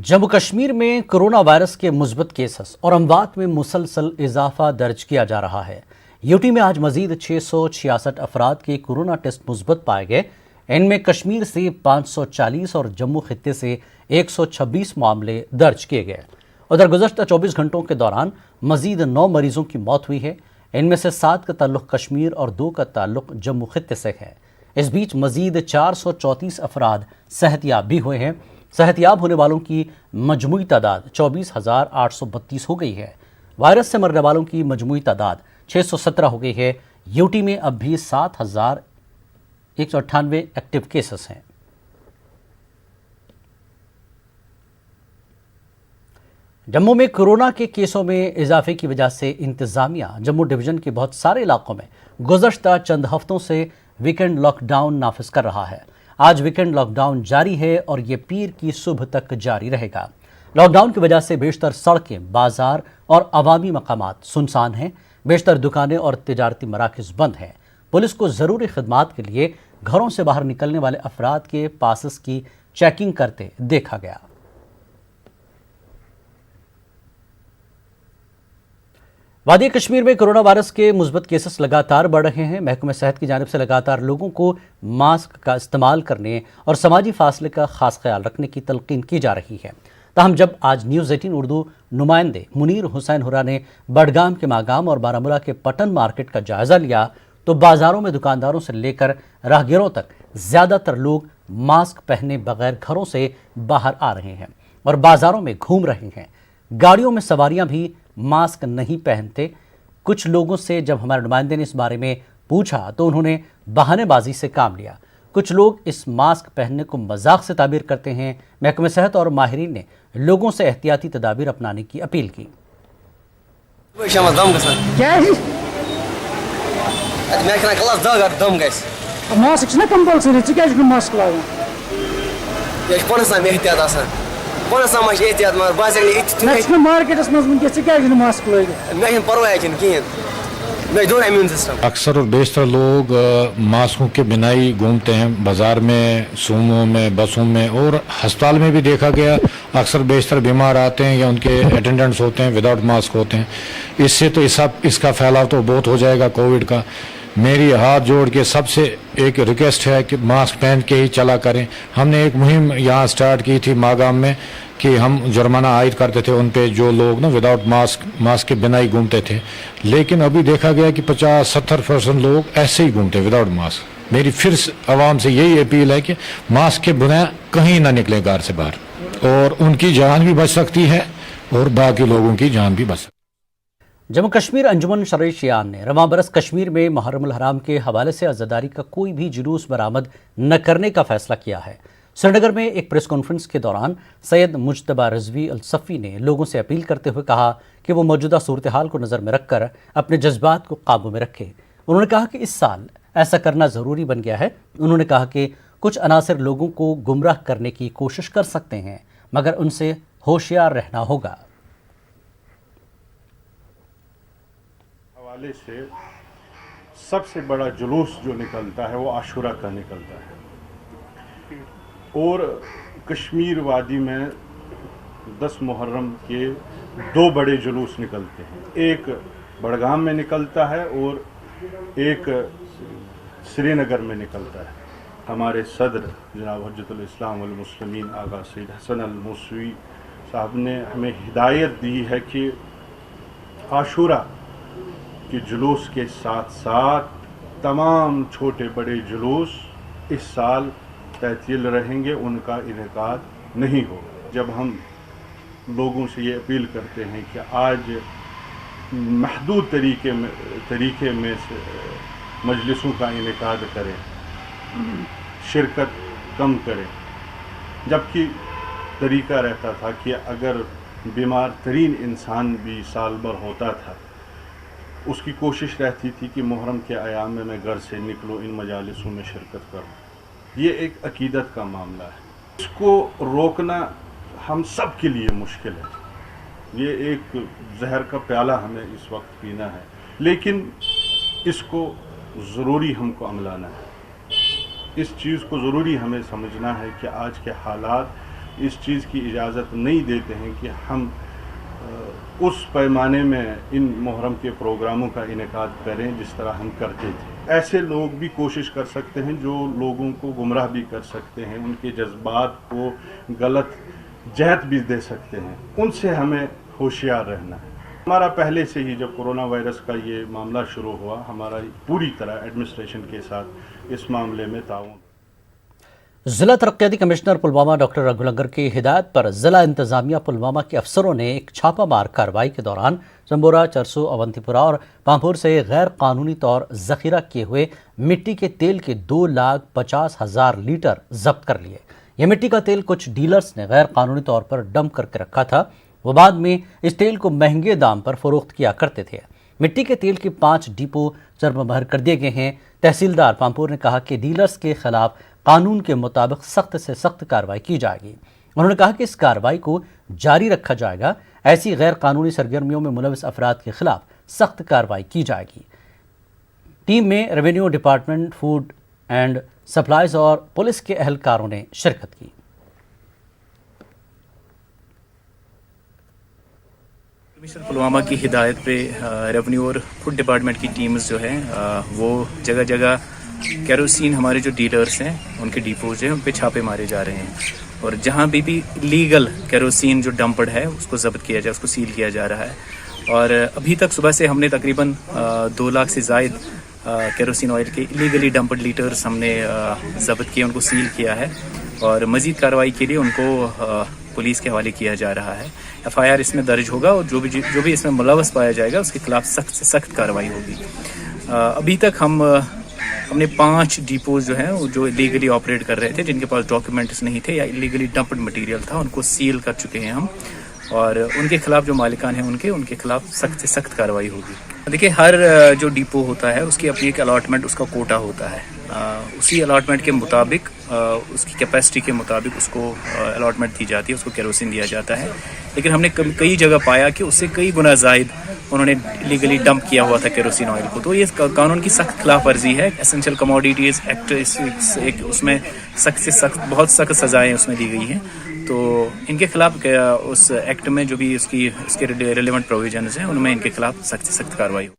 जम्मू कश्मीर में corona virus के मुस्बत केसेस और अमवात में मुसलसल इजाफा दर्ज किया जा रहा है। यूटी में आज मजीद 666 अफराद के कोरोना टेस्ट मुस्बत पाए गए। इनमें कश्मीर से 540 और जम्मू खित्ते से 126 मामले दर्ज किए गए। उधर गुज़श्ता 24 घंटों के दौरान मजीद 9 मरीजों की मौत हुई है। इनमें से 7 का ताल्लुक कश्मीर और 2 का ताल्लुक जम्मू खित्ते से है। इस बीच मजीद 434 अफराद सेहतयाब भी हुए हैं। सेहतयाब होने वालों की मजमूई तादाद 24,832 हो गई है। वायरस से मरने वालों की मजमूई तादाद 617 हो गई है। यूटी में अब भी 7,198 एक्टिव केसेस हैं। जम्मू में कोरोना के केसों में इजाफे की वजह से इंतजामिया जम्मू डिवीजन के बहुत सारे इलाकों में गुज़श्ता चंद हफ्तों से वीकेंड लॉकडाउन नाफिज कर रहा है। आज वीकेंड लॉकडाउन जारी है और ये पीर की सुबह तक जारी रहेगा। लॉकडाउन की वजह से बेशतर सड़कें, बाजार और अवामी मकामात सुनसान हैं। बेशतर दुकानें और तिजारती मराकज़ बंद हैं। पुलिस को ज़रूरी खिदमात के लिए घरों से बाहर निकलने वाले अफराद के पासेस की चेकिंग करते देखा गया। वादी कश्मीर में कोरोना वायरस के मुस्बत केसेस लगातार बढ़ रहे हैं। महकमे सेहत की जानिब से लगातार लोगों को मास्क का इस्तेमाल करने और समाजी फासले का खास ख्याल रखने की तलकीन की जा रही है। ताहम जब आज न्यूज़ 18 उर्दू नुमाइंदे मुनीर हुसैन हुरा ने बडगाम के मागाम और बारामूला के पटन मार्केट का जायज़ा लिया तो बाज़ारों में दुकानदारों से लेकर राहगीरों तक ज़्यादातर लोग मास्क पहने बगैर घरों से बाहर आ रहे हैं और बाज़ारों में घूम रहे हैं। गाड़ियों में सवारियां भी मास्क नहीं पहनते। कुछ लोगों से जब हमारे नुमाइंदे ने इस बारे में पूछा तो उन्होंने बहानेबाजी से काम लिया। कुछ लोग इस मास्क पहनने को मजाक से ताबीर करते हैं। महकमे सेहत और माहिरीन ने लोगों से एहतियाती तदाबीर अपनाने की अपील की। अक्सर और बेशतर लोग मास्कों के बिना ही घूमते हैं, बाजार में, सूमों में, बसों में और अस्पताल में भी देखा गया। अक्सर बेशतर बीमार आते हैं या उनके अटेंडेंट्स होते हैं विदाउट मास्क होते हैं। इससे तो इसका फैलाव तो बहुत हो जाएगा कोविड का। मेरी हाथ जोड़ के सबसे एक रिक्वेस्ट है कि मास्क पहन के ही चला करें। हमने एक मुहिम यहाँ स्टार्ट की थी मागाम में कि हम जुर्माना आयद करते थे उन पे जो लोग ना विदाउट मास्क के बिना ही घूमते थे, लेकिन अभी देखा गया कि 50-70% लोग ऐसे ही घूमते विदाउट मास्क। मेरी फिर आवाम से यही अपील है कि मास्क के बिना कहीं ना निकले घर से बाहर, और उनकी जान भी बच सकती है और बाकी लोगों की जान भी बच सकती है। जम्मू कश्मीर अंजुमन शरई शियान ने रवां बरस कश्मीर में मुहर्रम अल हराम के हवाले से आज़ादारी का कोई भी जुलूस बरामद न करने का फैसला किया है। श्रीनगर में एक प्रेस कॉन्फ्रेंस के दौरान सैयद मुज्तबा रिजवी अल सफ़ी ने लोगों से अपील करते हुए कहा कि वो मौजूदा सूरत हाल को नज़र में रखकर अपने जज्बात को काबू में रखें। उन्होंने कहा कि इस साल ऐसा करना ज़रूरी बन गया है। उन्होंने कहा कि कुछ अनासिर लोगों को गुमराह करने की कोशिश कर सकते हैं, मगर उनसे होशियार रहना होगा। हवाले से सबसे बड़ा जुलूस जो निकलता है वो आशूरा का निकलता है, और कश्मीर वादी में 10 मुहर्रम के 2 बड़े जुलूस निकलते हैं। एक बडगाम में निकलता है और एक श्रीनगर में निकलता है। हमारे सदर जनाब हज्जतुल इस्लाम वल मुस्लिमीन आगा सैयद हसन अल मूसवी साहब ने हमें हिदायत दी है कि आशूरा के जुलूस के साथ साथ तमाम छोटे बड़े जुलूस इस साल तहतील रहेंगे, उनका इनेकाद नहीं हो। जब हम लोगों से ये अपील करते हैं कि आज महदूद तरीके में से मजलिसों का इनेकाद करें, शिरकत कम करें, जबकि तरीका रहता था कि अगर बीमार तरीन इंसान भी साल भर होता था, उसकी कोशिश रहती थी कि मुहर्रम के अयाम में मैं घर से निकलूँ, इन मजालिसों में शिरकत करूँ। ये एक अकीदत का मामला है, इसको रोकना हम सब के लिए मुश्किल है। ये एक जहर का प्याला हमें इस वक्त पीना है, लेकिन इसको ज़रूरी हमको अमलाना है। इस चीज़ को ज़रूरी हमें समझना है कि आज के हालात इस चीज़ की इजाज़त नहीं देते हैं कि हम उस पैमाने में इन मुहर्रम के प्रोग्रामों का इनेकाद करें जिस तरह हम करते थे। ऐसे लोग भी कोशिश कर सकते हैं जो लोगों को गुमराह भी कर सकते हैं, उनके जज्बात को गलत जहत भी दे सकते हैं, उनसे हमें होशियार रहना है। हमारा पहले से ही जब कोरोना वायरस का ये मामला शुरू हुआ, हमारा पूरी तरह एडमिनिस्ट्रेशन के साथ इस मामले में ताउन। जिला तरक्याती कमिश्नर पुलवामा डॉक्टर रघुलंगर की हिदायत पर जिला इंतजामिया पुलवामा के अफसरों ने एक छापामार कार्रवाई के दौरान जम्बोरा, चरसू, अवंतीपुरा और पांपुर से गैर कानूनी तौर जखीरा किए हुए मिट्टी के तेल के 2,50,000 लीटर जब्त कर लिए। यह मिट्टी का तेल कुछ डीलर्स ने गैर कानूनी तौर पर डंप करके रखा था। वो बाद में इस तेल को महंगे दाम पर फरोख्त किया करते थे। मिट्टी के तेल के 5 डिपो चरमबहर कर दिए गए हैं। तहसीलदार पांपुर ने कहा कि डीलर्स के खिलाफ कानून के मुताबिक सख्त से सख्त कार्रवाई की जाएगी। उन्होंने कहा कि इस कार्रवाई को जारी रखा जाएगा। ऐसी गैर कानूनी सरगर्मियों में मुलविस अफराद के खिलाफ सख्त कार्रवाई की जाएगी। टीम में revenue department, food and supplies और पुलिस के अहलकारों ने शिरकत की। कमिश्नर पुलवामा की हिदायत पे रेवेन्यू और फूड डिपार्टमेंट की टीम्स जो हैं वो जगह जगह केरोसिन हमारे जो डीलर्स हैं उनके डिपोज हैं उन पे छापे मारे जा रहे हैं और जहाँ भी लीगल केरोसिन जो डंप्ड है उसको जब्त किया जाए, उसको सील किया जा रहा है। और अभी तक सुबह से हमने तकरीबन 2 लाख से ज़ायद केरोसिन ऑयल के इलीगली डंप्ड लीटर्स हमने जब्त किए, उनको सील किया है और मज़ीद कार्रवाई के लिए उनको पुलिस के हवाले किया जा रहा है। FIR इसमें दर्ज होगा और जो भी इसमें मुलव्वस पाया जाएगा उसके खिलाफ सख्त से सख्त कार्रवाई होगी। अभी तक हमने 5 डिपोज जो हैं जो इलीगली ऑपरेट कर रहे थे, जिनके पास डॉक्यूमेंट्स नहीं थे या इलीगली डंप्ड मटेरियल था, उनको सील कर चुके हैं हम और उनके खिलाफ जो मालिकान हैं उनके खिलाफ सख्त से सख्त कार्रवाई होगी। देखिए, हर जो डिपो होता है उसकी अपनी एक अलॉटमेंट, उसका कोटा होता है। उसी अलॉटमेंट के मुताबिक, उसकी कैपेसिटी के मुताबिक उसको अलॉटमेंट दी जाती है, उसको केरोसिन दिया जाता है। लेकिन हमने कई जगह पाया कि उससे कई गुना ज़ायद उन्होंने लीगली डंप किया हुआ था केरोसिन ऑयल को। तो ये कानून की सख्त खिलाफ वर्जी है। एसेंशियल कमोडिटीज़ एक्ट उसमें सख्त से सख्त, बहुत सख्त सज़ाएँ उसमें दी गई हैं। तो इनके खिलाफ उस एक्ट में जो भी इसके रिलेवेंट प्रोविजंस हैं उनमें इनके खिलाफ सख्त से सख्त कार्रवाई हो।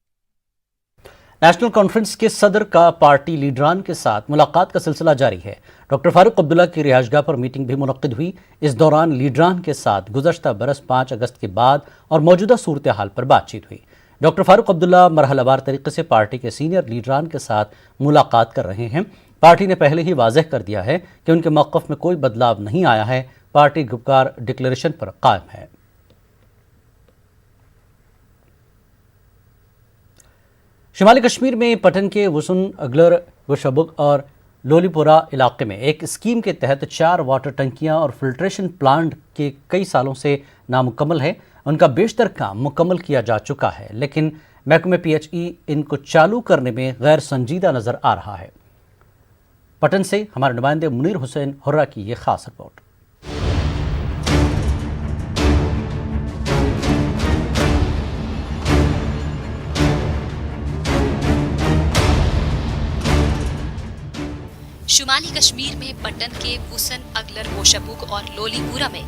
नेशनल कॉन्फ्रेंस के सदर का पार्टी लीडरान के साथ मुलाकात का सिलसिला जारी है। डॉक्टर फारूक अब्दुल्ला की रिहाइशगाह पर मीटिंग भी मुनक्किद हुई। इस दौरान लीडरान के साथ गुज़श्ता बरस 5 अगस्त के बाद और मौजूदा सूरत हाल पर बातचीत हुई। डॉक्टर फारूक अब्दुल्ला मरहलावार तरीके से पार्टी के सीनियर लीडरान के साथ मुलाकात कर रहे हैं। पार्टी ने पहले ही वाज़ेह कर दिया है कि उनके मौक़िफ़ में कोई बदलाव नहीं आया है। पार्टी गुपकार डिक्लेरेशन पर कायम है। शिमाली कश्मीर में पटन के वुसन अगलर, गुशबुक और लोलीपुरा इलाके में एक स्कीम के तहत 4 वाटर टंकियां और फिल्ट्रेशन प्लांट के कई सालों से नामुकम्मल है। उनका बेशतर काम मुकम्मल किया जा चुका है, लेकिन महकमे PHE इनको चालू करने में गैर संजीदा नज़र आ रहा है। पटन से हमारे नुमाइंदे मुनीर हुसैन हुर्रा की ये खास रिपोर्ट। शुमाली कश्मीर में पट्टन के वुसन अगलर, गोशबुक और लोलीपुरा में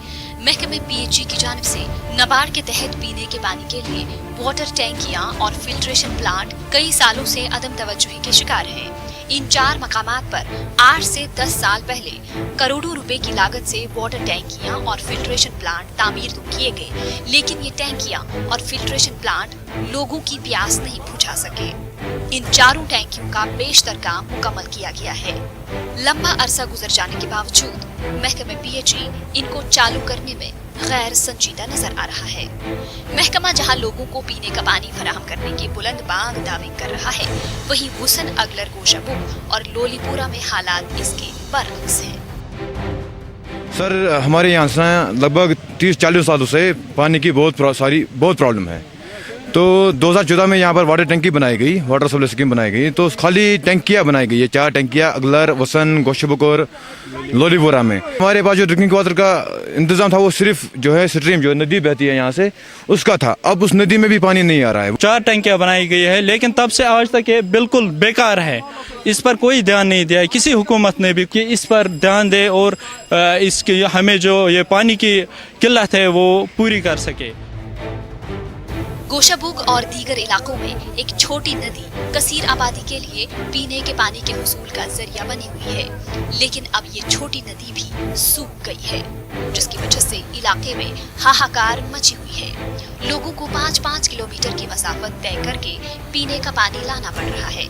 महकमे PHE की जानिब से नबार्ड के तहत पीने के पानी के लिए वाटर टैंकियां और फिल्ट्रेशन प्लांट कई सालों से अदम तवज्जुही के शिकार हैं। इन 4 मकामात पर 8 से 10 साल पहले करोड़ों रुपए की लागत से वाटर टैंकियां और फिल्ट्रेशन प्लांट तामीर तो किए गए, लेकिन ये टैंकियां और फिल्ट्रेशन प्लांट लोगों की प्यास नहीं बुझा सके। इन 4 टैंकियों का बेशतर काम मुकम्मल किया गया है। लंबा अरसा गुजर जाने के बावजूद महकमे PHE इनको चालू करने में गैर संजीदा नजर आ रहा है। महकमा जहां लोगों को पीने का पानी फराहम करने के बुलंद बांग दावे कर रहा है, वहीं वुसन अगलर, गोशबुक और लोलीपुरा में हालात इसके बरअक्स हैं। सर, हमारे यहाँ से लगभग 30-40 सालों से पानी की बहुत प्रॉब्लम है। तो 2014 में यहाँ पर वाटर टंकी बनाई गई, वाटर सप्लाई स्कीम बनाई गई, तो खाली टंकियाँ बनाई गई है, 4 टंकियाँ अगलर, वसन, गोशबक और लोलीपुरा में। हमारे पास जो ड्रिंकिंग वाटर का इंतजाम था वो सिर्फ जो है स्ट्रीम जो नदी बहती है यहाँ से उसका था, अब उस नदी में भी पानी नहीं आ रहा है। 4 टंकियाँ बनाई गई है, लेकिन तब से आज तक ये बिल्कुल बेकार है, इस पर कोई ध्यान नहीं दिया है किसी हुकूमत ने भी कि इस पर ध्यान दे और इसकी हमें जो ये पानी की किल्लत है वो पूरी कर सके। गोशबुक और दीगर इलाकों में एक छोटी नदी कसीर आबादी के लिए पीने के पानी के हुसूल का जरिया बनी हुई है, लेकिन अब ये छोटी नदी भी सूख गई है, जिसकी वजह से इलाके में हाहाकार मची हुई है। लोगों को 5-5 किलोमीटर की मसाफत तय करके पीने का पानी लाना पड़ रहा है।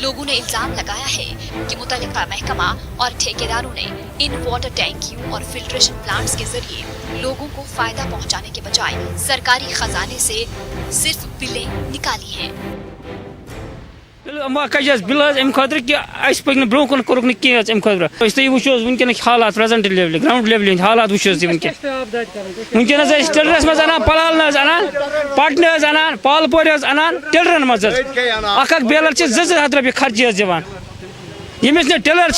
लोगों ने इल्जाम लगाया है कि मुतल्लिका महकमा और ठेकेदारों ने इन वाटर टैंकियों और फिल्ट्रेशन प्लांट्स के जरिए लोगों को फायदा पहुंचाने के बजाय सरकारी खजाने से सिर्फ बिलें निकाली हैं। बिल अम खतर कि ब्रो कन कोरुक वनकन हालात प्रेजेंट लेवल ग्राउंड लेवल हालात वनकन टिलरस मज अनान पलाल अनान पटन अनान पालपोर अनान टिलरन मज बेलर 2-2 हथ रुपये खर्च दिवान यमिस ने टिलर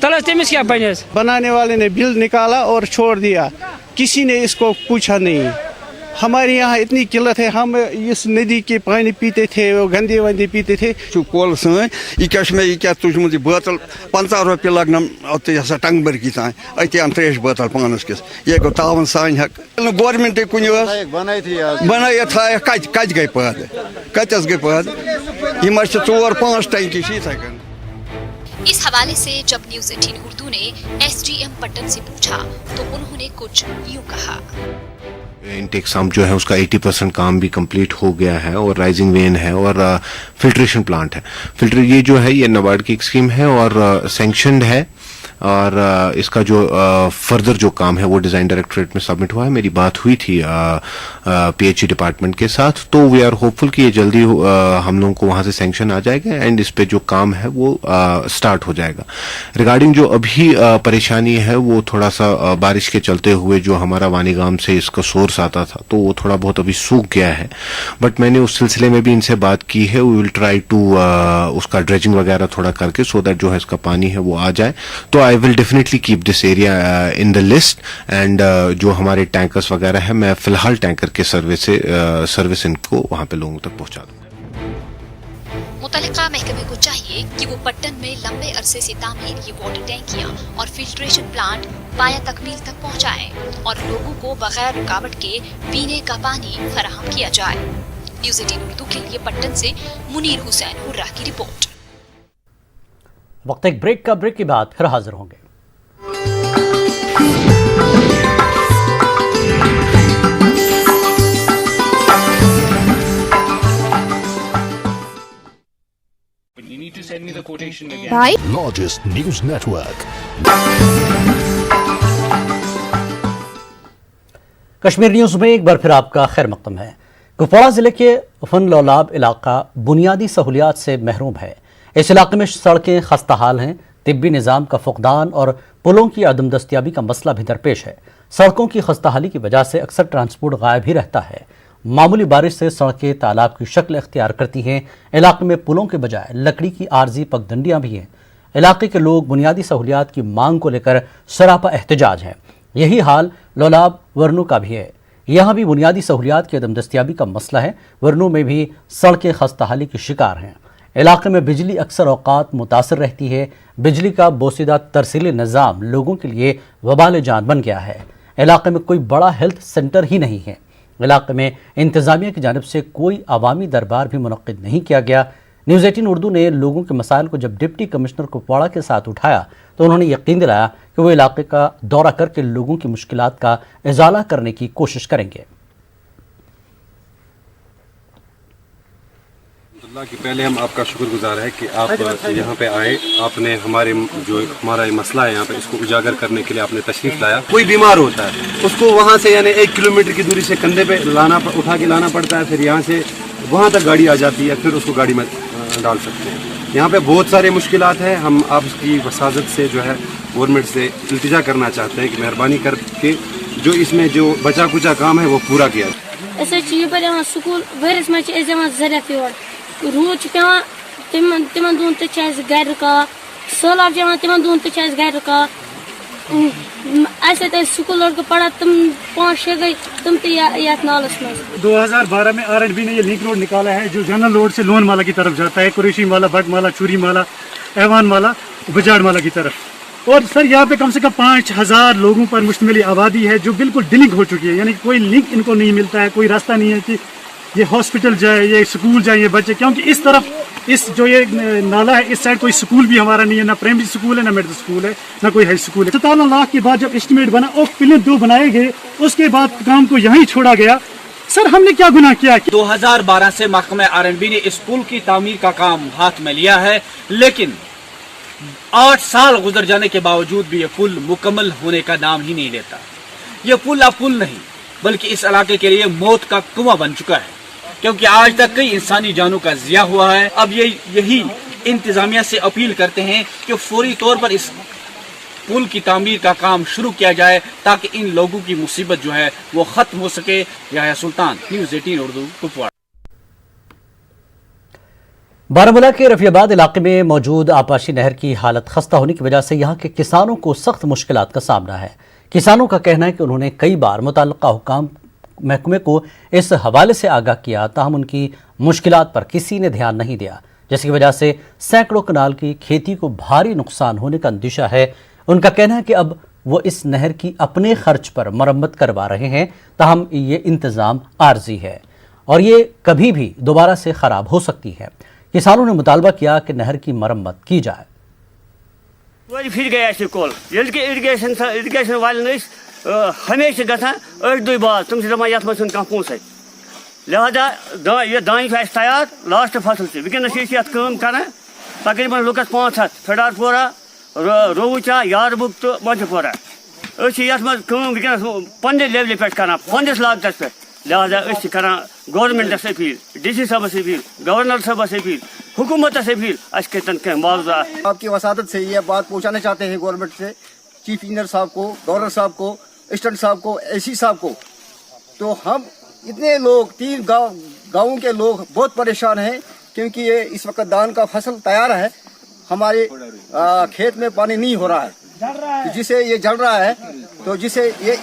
तल तमिस क्या बने। बनाने वाले ने बिल निकाला और छोड़ दिया, किसी ने इसको पूछा नहीं। हमारे यहाँ इतनी किल्लत है, हम इस नदी के पानी पीते थे, वो गंदे वंदे पीते थे। कल सन यह क्या तुझमुत बोतल 50 रुपये लगन टंग भर की तान अन त्रेश बोतल पानस किस यह गो तावन सान हक गवर्नमेंट कुन बन कत गई पद कतस गई पद यम 4-5 टंकी इथे। इस हवाले से जब न्यूज़ 18 उर्दू ने SDM पट्टन से पूछा तो उन्होंने कुछ यूं कहा। इंटेक सम्प जो है उसका 80% काम भी कंप्लीट हो गया है और राइजिंग वेन है और फिल्ट्रेशन प्लांट है। ये जो है ये नाबार्ड की एक स्कीम है और सैंक्शनड है और इसका जो फर्दर जो काम है वो डिज़ाइन डायरेक्टरेट में सबमिट हुआ है। मेरी बात हुई थी PHE डिपार्टमेंट के साथ, तो वी आर होपफुल कि ये जल्दी हम लोगों को वहाँ से सैंक्शन आ जाएगा एंड इस पे जो काम है वो स्टार्ट हो जाएगा। रिगार्डिंग जो अभी परेशानी है वो थोड़ा सा बारिश के चलते हुए जो हमारा वानीगाम से इसका सोर्स आता था तो वो थोड़ा बहुत अभी सूख गया है, बट मैंने उस सिलसिले में भी इनसे बात की है। वी विल ट्राई टू उसका ड्रेजिंग वगैरह थोड़ा करके सो दैट जो है इसका पानी है वो आ जाए। तो I will definitely keep this area in the list and जो हमारे टैंकर्स वगैरह है मैं फिलहाल टैंकर के सर्विस इनको वहाँ पे लोगों तक पहुँचा दूँ। मुतल्लिका महकमे को चाहिए कि वो पट्टन में लंबे अरसे से तामीर ये वाटर टैंकियां और फिल्ट्रेशन प्लांट पाया तकमील तक पहुँचाएं और लोगों को बगैर रुकावट के पीने का पानी फराहम किया जाए। न्यूज़ 18 उर्दू के लिए पट्टन से मुनीर हुसैन हुर्रा की रिपोर्ट। वक्त एक ब्रेक का, ब्रेक के बाद फिर हाजिर होंगे। Largest news network. Kashmir news में एक बार फिर आपका खैर मकदम है। कुपवाड़ा जिले के फन लौलाब इलाका बुनियादी सहूलियात से महरूम है। इस इलाके में सड़कें खस्ता हाल हैं, तिब्बी निज़ाम का फुकदान और पुलों की अदम दस्तियाबी का मसला भी दरपेश है। सड़कों की खस्ता हाली की वजह से अक्सर ट्रांसपोर्ट गायब ही रहता है। मामूली बारिश से सड़कें तालाब की शक्ल इख्तियार करती हैं। इलाके में पुलों के बजाय लकड़ी की आर्जी पगडंडियाँ भी हैं। इलाके के लोग बुनियादी सहूलियात की मांग को लेकर सरापा एहतजाज हैं। यही हाल लौलाब वर्नू का भी है। यहाँ भी बुनियादी सहूलियात की अदम दस्तियाबी का मसला है। वर्नू में भी सड़कें खस्ता हाली की शिकार हैं। इलाके में बिजली अक्सर औकात मुतासर रहती है। बिजली का बोसीदा तरसीली निज़ाम लोगों के लिए वबाल जान बन गया है। इलाके में कोई बड़ा हेल्थ सेंटर ही नहीं है। इलाके में इंतज़ामिया की जानिब से कोई अवामी दरबार भी मुनक्किद नहीं किया गया। न्यूज़ 18 उर्दू ने लोगों के मसाइल को जब डिप्टी कमिश्नर कुपवाड़ा के साथ उठाया तो उन्होंने यकीन दिलाया कि वो इलाके का दौरा करके लोगों की मुश्किलात का इजाला करने की कोशिश करेंगे। अल्लाह की पहले हम आपका शुक्रगुजार है कि आप यहाँ पे आए, आपने हमारा ये मसला है यहाँ पे इसको उजागर करने के लिए आपने तशरीफ लाया। कोई बीमार होता है उसको वहाँ से यानी 1 किलोमीटर की दूरी से कंधे पे उठा के लाना पड़ता है, फिर यहाँ से वहाँ तक गाड़ी आ जाती है, फिर उसको गाड़ी में डाल सकते हैं। यहाँ पे बहुत सारे मुश्किलात हैं। हम आपकी वसाजत से जो है गवर्नमेंट से इल्तिजा करना चाहते हैं कि मेहरबानी करके जो इसमें जो बचा कुचा काम है वो पूरा किया। یپر سکول ورس مز زرت یور روٗد پیوان تمن دۄہن تہِ چھِ اَسہِ گرِ رُکاوان سہلاب چھِ یِوان تمن دۄہن تہِ چھِ اَسہِ گرِ رُکاوان ایسے سکول لڑکے پڑھا تم 5-6 گئی تم تھی یاتھ نالس میں 2012 میں RNB نے یہ لنک روڈ نکالا ہے جو جنرل روڈ سے لون مالا کی طرف جاتا ہے، قریشی مالا، بٹ مالا، چوری مالا، ایوان مالا، بجاڑ مالا کی طرف. اور سر یہاں پہ کم سے کم 5000 لوگوں پر مشتمل آبادی ہے جو بالکل ڈلنک ہو چکی ہے، یعنی کوئی لنک ان کو نہیں ملتا ہے، کوئی راستہ نہیں ہے کہ یہ ہاسپٹل جائے، یہ اسکول جائے یہ بچے، کیونکہ اس طرف اس جو یہ نالا ہے اس سائڈ کوئی اسکول بھی ہمارا نہیں ہے، نہ پرائمری اسکول ہے، نہ مڈل اسکول ہے، نہ کوئی ہائی اسکول ہے. 57 لاکھ کے بعد جب اسٹیمیٹ بنا اور پلن 2 بنائے گئے اس کے بعد کام کو یہیں چھوڑا گیا. سر ہم نے کیا گناہ کیا؟ 2012 سے محکمہ RNB نے اس پل کی تعمیر کا کام ہاتھ میں لیا ہے، لیکن 8 سال گزر جانے کے باوجود بھی یہ پل مکمل ہونے کا نام ہی نہیں لیتا. یہ پل اب پل نہیں بلکہ اس علاقے کے لیے موت کا کنواں بن چکا ہے، کیونکہ آج تک کئی انسانی جانوں کا ضیاع ہوا ہے. اب یہی انتظامیہ سے اپیل کرتے ہیں کہ فوری طور پر اس پل کی تعمیر کا کام شروع کیا جائے تاکہ ان لوگوں کی مصیبت جو ہے وہ ختم ہو سکے. یحییٰ سلطان، نیوز 18 اردو، کپواڑہ. بارہمولہ کے رفیع آباد علاقے میں موجود آپاشی نہر کی حالت خستہ ہونے کی وجہ سے یہاں کے کسانوں کو سخت مشکلات کا سامنا ہے. کسانوں کا کہنا ہے کہ انہوں نے کئی بار متعلقہ حکام محکمے کو اس حوالے سے آگاہ کیا، تاہم ان کی مشکلات پر کسی نے دھیان نہیں دیا، جس کی وجہ سے سینکڑوں کنال کی کھیتی کو بھاری نقصان ہونے کا اندیشہ ہے. ان کا کہنا ہے کہ اب وہ اس نہر کی اپنے خرچ پر مرمت کروا رہے ہیں، تاہم یہ انتظام عارضی ہے اور یہ کبھی بھی دوبارہ سے خراب ہو سکتی ہے. کسانوں نے مطالبہ کیا کہ نہر کی مرمت کی جائے. پھر گیا کول اریگیشن والن ہمیشہ گھان 8 بعد تم دپان یت مجھ کھانا پونسے، لہذا یہ دانہ اس تیار لاسٹ فصل سے ونکس یت کران تقریباً لُکس 500 فڈار پورہ، روچا، یاربک تو منچ پورہ. یت مز ونکس پنہ لیولہ پہ کران پنس لاگتس پہ، لہذا کران گورنمنٹس اپیل، DC صاحبس اپیل، گورنر صاحبس اپیل، حکومتس اپیل اس کرتن کہیں معاوضہ. آپ کی وساطت سے یہ بات پہنچانا چاہتے ہیں گورنمنٹ سے، چیف انجینئر صاحب کو، گورنر صاحب کو، اسسٹنٹ صاحب کو، AC صاحب کو. تو ہم اتنے لوگ 3 گاؤں کے لوگ بہت پریشان ہیں کیونکہ یہ اس وقت دان کا فصل تیار ہے، ہمارے کھیت میں پانی نہیں ہو رہا ہے جسے یہ جل رہا ہے، تو جسے یہ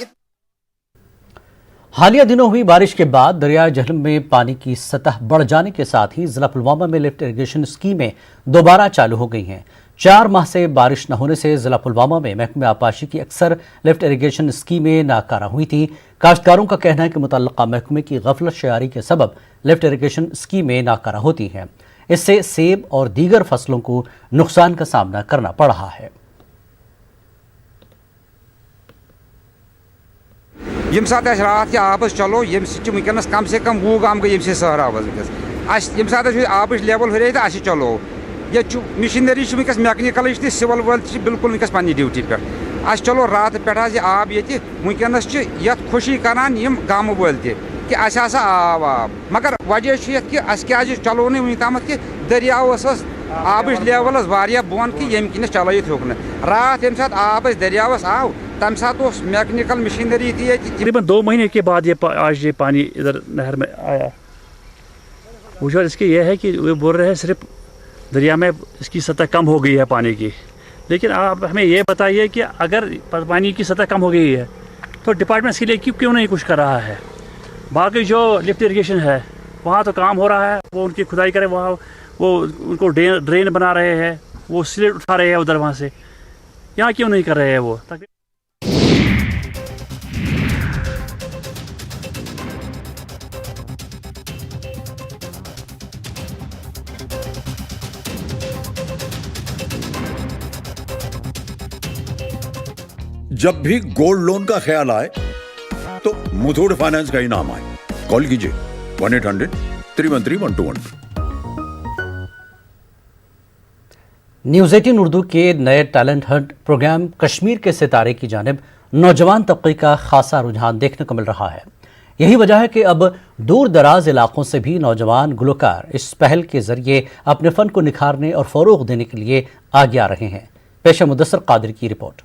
حالیہ دنوں ہوئی بارش کے بعد دریائے جہلم میں پانی کی سطح بڑھ جانے کے ساتھ ہی ضلع پلوامہ میں لفٹ اریگیشن اسکیمیں دوبارہ چالو ہو گئی ہیں. 4 ماہ سے بارش نہ ہونے سے ضلع پلوامہ میں محکمہ آبپاشی کی اکثر لفٹ اریگیشن اسکیمیں ناکارہ ہوئی تھیں. کاشتکاروں کا کہنا ہے کہ متعلقہ محکمے کی غفلت شعاری کے سبب لفٹ اریگیشن اسکیمیں ناکارہ ہوتی ہیں. اس سے سیب اور دیگر فصلوں کو نقصان کا سامنا کرنا پڑ رہا ہے. یم سات رات کے آبس چلو یم ونکس کم سے کم 20 گام گئی یم سہراب ونکس یم سات آبچ لیول ہُرے تو اچھے چلو یہ مشینری ونکس میکنیکلچ تہ سول ول بالکل ونکس پنہ ڈیوٹی پہ اس چلو رات پہ یہ آب یہ ونکس یت خوشی کران یم گام ول تہ کہ اس ہسا آب مگر وجہ یہ کہ اس کیا چلو نا ون تام کہ دریاو آبچ لیول واریاہ بون کہ یم کنس چلائت ہوں رات یم سات آب دریاوس آو تم سات میکنیکل مشینری تھی تقریباً 2 مہینے کے بعد آج یہ پانی ادھر نہر میں آیا. وجہ اس کی یہ ہے کہ وہ بول رہے ہیں صرف دریا میں اس کی سطح کم ہو گئی ہے پانی کی، لیکن آپ ہمیں یہ بتائیے کہ اگر پانی کی سطح کم ہو گئی ہے تو ڈپارٹمنٹ اس کے لیے کیوں نہیں کچھ کر رہا ہے. باقی جو لفٹ اریگیشن ہے وہاں تو کام ہو رہا ہے، وہ ان کی کھدائی کرے، وہاں وہ ان کو ڈرین بنا رہے ہیں، وہ سلیٹ اٹھا رہے ہیں ادھر وہاں سے. یہاں کیوں نہیں کر رہے ہیں وہ؟ جب بھی گولڈ لون کا خیال آئے تو متھوٹ فائنانس کا ہی نام آئے. کال کیجئے 1-800-313-1212. نیوز 18 اردو کے نئے ٹیلنٹ ہنٹ پروگرام کشمیر کے ستارے کی جانب نوجوان طبقے کا خاصا رجحان دیکھنے کو مل رہا ہے. یہی وجہ ہے کہ اب دور دراز علاقوں سے بھی نوجوان گلوکار اس پہل کے ذریعے اپنے فن کو نکھارنے اور فروغ دینے کے لیے آگے آ رہے ہیں. پیش مدثر قادر کی رپورٹ.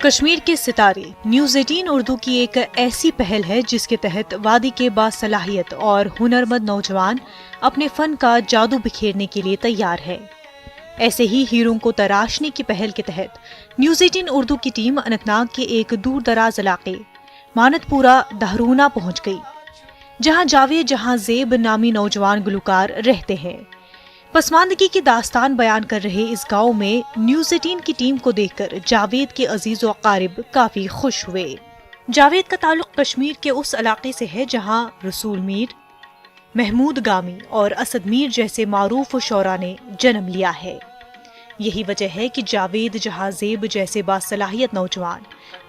کشمیر کے ستارے نیوز 18 اردو کی ایک ایسی پہل ہے جس کے تحت وادی کے باصلاحیت اور ہنرمند نوجوان اپنے فن کا جادو بکھیرنے کے لیے تیار ہے۔ ایسے ہی ہیروں کو تراشنے کی پہل کے تحت نیوز 18 اردو کی ٹیم اننت ناگ کے ایک دور دراز علاقے مانت پورہ دہرونا پہنچ گئی، جہاں جاوید جہاں زیب نامی نوجوان گلوکار رہتے ہیں۔ پسماندگی کی داستان بیان کر رہے اس گاؤں میں نیوز 18 کی ٹیم کو دیکھ کر جاوید کے عزیز و اقارب کافی خوش ہوئے۔ جاوید کا تعلق کشمیر کے اس علاقے سے ہے جہاں رسول میر، محمود گامی اور اسد میر جیسے معروف شعراء نے جنم لیا ہے۔ یہی وجہ ہے کہ جاوید جہاں زیب جیسے باصلاحیت نوجوان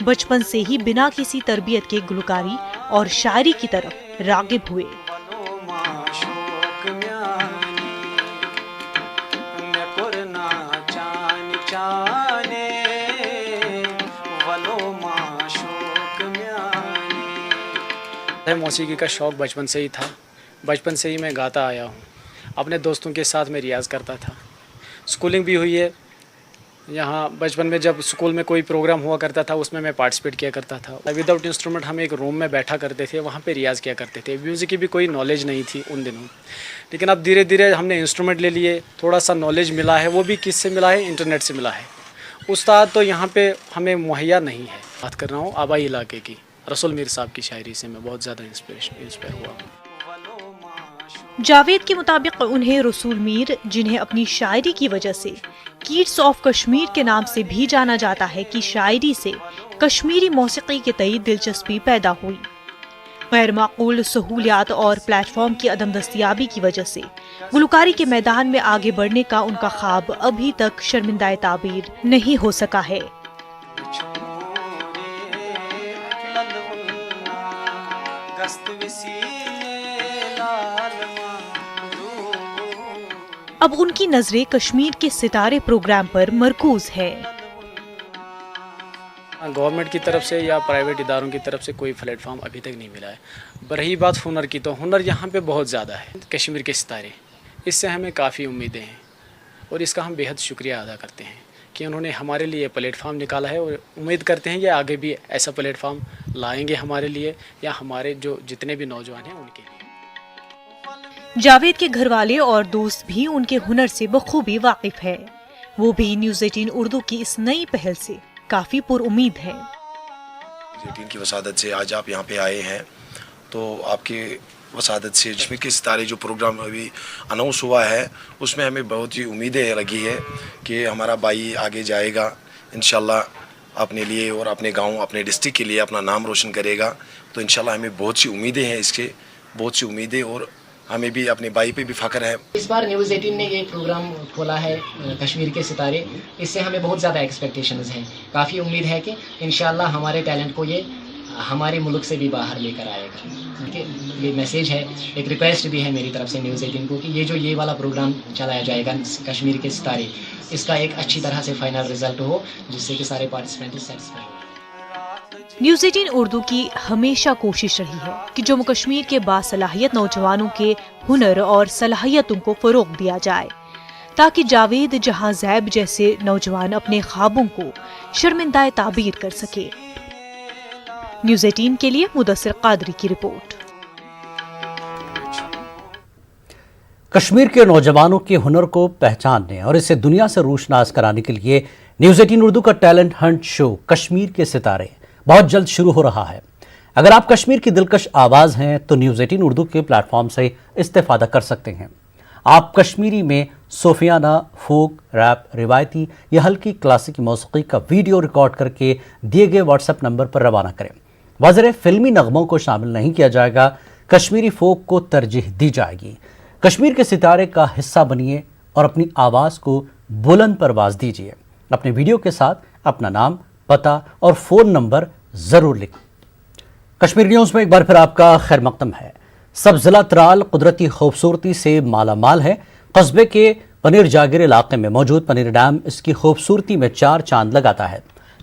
بچپن سے ہی بنا کسی تربیت کے گلوکاری اور شاعری کی طرف راغب ہوئے۔ موسیقی کا شوق بچپن سے ہی تھا، بچپن سے ہی میں گاتا آیا ہوں، اپنے دوستوں کے ساتھ میں ریاض کرتا تھا۔ اسکولنگ بھی ہوئی ہے یہاں، بچپن میں جب اسکول میں کوئی پروگرام ہوا کرتا تھا اس میں میں پارٹیسپیٹ کیا کرتا تھا۔ وداؤٹ انسٹرومنٹ ہم ایک روم میں بیٹھا کرتے تھے، وہاں پہ ریاض کیا کرتے تھے۔ میوزک کی بھی کوئی نالج نہیں تھی ان دنوں، لیکن اب دھیرے دھیرے ہم نے انسٹرومنٹ لے لیے، تھوڑا سا نالج ملا ہے، وہ بھی کس سے ملا ہے؟ انٹرنیٹ سے ملا ہے۔ استاد تو یہاں پہ ہمیں مہیا نہیں ہے۔ بات کر رہا ہوں آبائی علاقے کی، رسول میر صاحب کی شاعری سے میں بہت زیادہ انسپائر ہوا ہوں۔ جاوید کے مطابق انہیں رسول میر، جنہیں اپنی شاعری کی وجہ سے کیٹس آف کشمیر کے نام سے بھی جانا جاتا ہے، کی شاعری سے کشمیری موسیقی کے تئیں دلچسپی پیدا ہوئی۔ غیر معقول سہولیات اور پلیٹ فارم کی عدم دستیابی کی وجہ سے گلوکاری کے میدان میں آگے بڑھنے کا ان کا خواب ابھی تک شرمندہ تعبیر نہیں ہو سکا ہے۔ اب ان کی نظریں کشمیر کے ستارے پروگرام پر مرکوز ہے۔ گورنمنٹ کی طرف سے یا پرائیویٹ اداروں کی طرف سے کوئی پلیٹ فارم ابھی تک نہیں ملا ہے۔ رہی بات ہنر کی، تو ہنر یہاں پہ بہت زیادہ ہے۔ کشمیر کے ستارے، اس سے ہمیں کافی امیدیں ہیں اور اس کا ہم بےحد شکریہ ادا کرتے ہیں کہ انہوں نے ہمارے لیے پلیٹ فارم نکالا ہے، اور امید کرتے ہیں یہ آگے بھی ایسا پلیٹ فارم لائیں گے ہمارے لیے یا ہمارے جو جتنے بھی نوجوان ہیں ان کے لیے۔ جاوید کے گھر والے اور دوست بھی ان کے ہنر سے بخوبی واقف ہے، وہ بھی نیوز 18 اردو کی اس نئی پہل سے کافی پر امید ہے۔ نیوز 18 کی وسادت سے آج آپ یہاں پہ آئے ہیں، تو آپ کے وسادت سے کشمیر کے ستارے جو پروگرام ابھی اناؤنس ہوا ہے اس میں ہمیں بہت ہی امیدیں لگی ہے کہ ہمارا بھائی آگے جائے گا انشاءاللہ، اپنے لیے اور اپنے گاؤں اپنے ڈسٹرکٹ کے لیے اپنا نام روشن کرے گا۔ تو انشاءاللہ ہمیں بہت سی امیدیں ہیں، اس کے بہت سی امیدیں، اور ہمیں بھی اپنے بھائی پہ بھی فخر ہے۔ اس بار نیوز 18 نے یہ پروگرام کھولا ہے کشمیر کے ستارے، اس سے ہمیں بہت زیادہ ایکسپیکٹیشنز ہیں۔ کافی امید ہے کہ انشاءاللہ ہمارے ٹیلنٹ کو یہ ہمارے ملک سے بھی باہر لے کر آئے گا۔ یہ میسیج ہے، ایک ریکویسٹ بھی ہے میری طرف سے نیوز 18 کو کہ یہ والا پروگرام چلایا جائے گا کشمیر کے ستارے، اس کا ایک اچھی طرح سے فائنل رزلٹ ہو جس سے کہ سارے پارٹیسپینٹ سیٹسفائی ہو۔ نیوز 18 اردو کی ہمیشہ کوشش رہی ہے کہ جموں کشمیر کے باصلاحیت نوجوانوں کے ہنر اور صلاحیتوں کو فروغ دیا جائے، تاکہ جاوید جہاں زیب جیسے نوجوان اپنے خوابوں کو شرمندہ تعبیر کر سکے۔ نیوز 18 کے لیے مدثر قادری کی رپورٹ۔ کشمیر کے نوجوانوں کے ہنر کو پہچاننے اور اسے دنیا سے روشناس کرانے کے لیے نیوز 18 اردو کا ٹیلنٹ ہنٹ شو کشمیر کے ستارے بہت جلد شروع ہو رہا ہے۔ اگر آپ کشمیر کی دلکش آواز ہیں تو نیوز 18 اردو کے پلیٹ فارم سے استفادہ کر سکتے ہیں۔ آپ کشمیری میں صوفیانہ، فوک، ریپ، روایتی یا ہلکی کلاسیکی موسیقی کا ویڈیو ریکارڈ کر کے دیے گئے واٹس ایپ نمبر پر روانہ کریں۔ واضح فلمی نغموں کو شامل نہیں کیا جائے گا، کشمیری فوک کو ترجیح دی جائے گی۔ کشمیر کے ستارے کا حصہ بنیے اور اپنی آواز کو بلند پرواز دیجیے۔ اپنے ویڈیو کے ساتھ اپنا نام، پتہ اور فون نمبر ضرور لکھیں۔ کشمیر نیوز میں ایک بار پھر آپ کا خیر مقدم ہے۔ سب ضلع ترال قدرتی خوبصورتی سے مالا مال ہے۔ قصبے کے پنیر جاگیر علاقے میں موجود پنیر ڈیم اس کی خوبصورتی میں چار چاند لگاتا ہے۔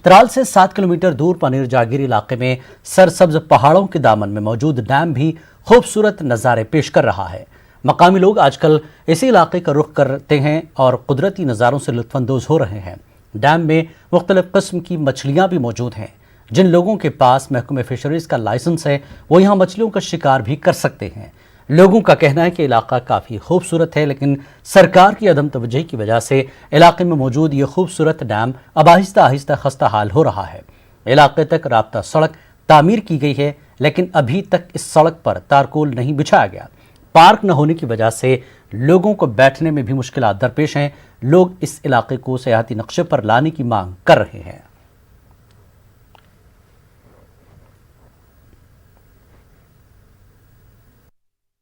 ترال سے 7 کلومیٹر دور پنیر جاگیر علاقے میں سرسبز پہاڑوں کے دامن میں موجود ڈیم بھی خوبصورت نظارے پیش کر رہا ہے۔ مقامی لوگ آج کل اسی علاقے کا رخ کرتے ہیں اور قدرتی نظاروں سے لطف اندوز ہو رہے ہیں۔ डैम में मुख्तलिफ किस्म की मछलियाँ भी मौजूद हैं। जिन लोगों के पास महकमे फिशरीज़ का लाइसेंस है वो यहाँ मछलियों का शिकार भी कर सकते हैं। लोगों का कहना है कि इलाका काफ़ी खूबसूरत है, लेकिन सरकार की अदम तवज्जोही की वजह से इलाके में मौजूद ये खूबसूरत डैम अब आहिस्ता आहिस्ता खस्ता हाल हो रहा है। इलाके तक राब्ता सड़क तामीर की गई है, लेकिन अभी तक इस सड़क पर तारकोल नहीं बिछाया गया। पार्क न होने की वजह से लोगों को बैठने में भी मुश्किलात दरपेश हैं। लोग इस इलाके को सयाहती नक्शे पर लाने की मांग कर रहे हैं।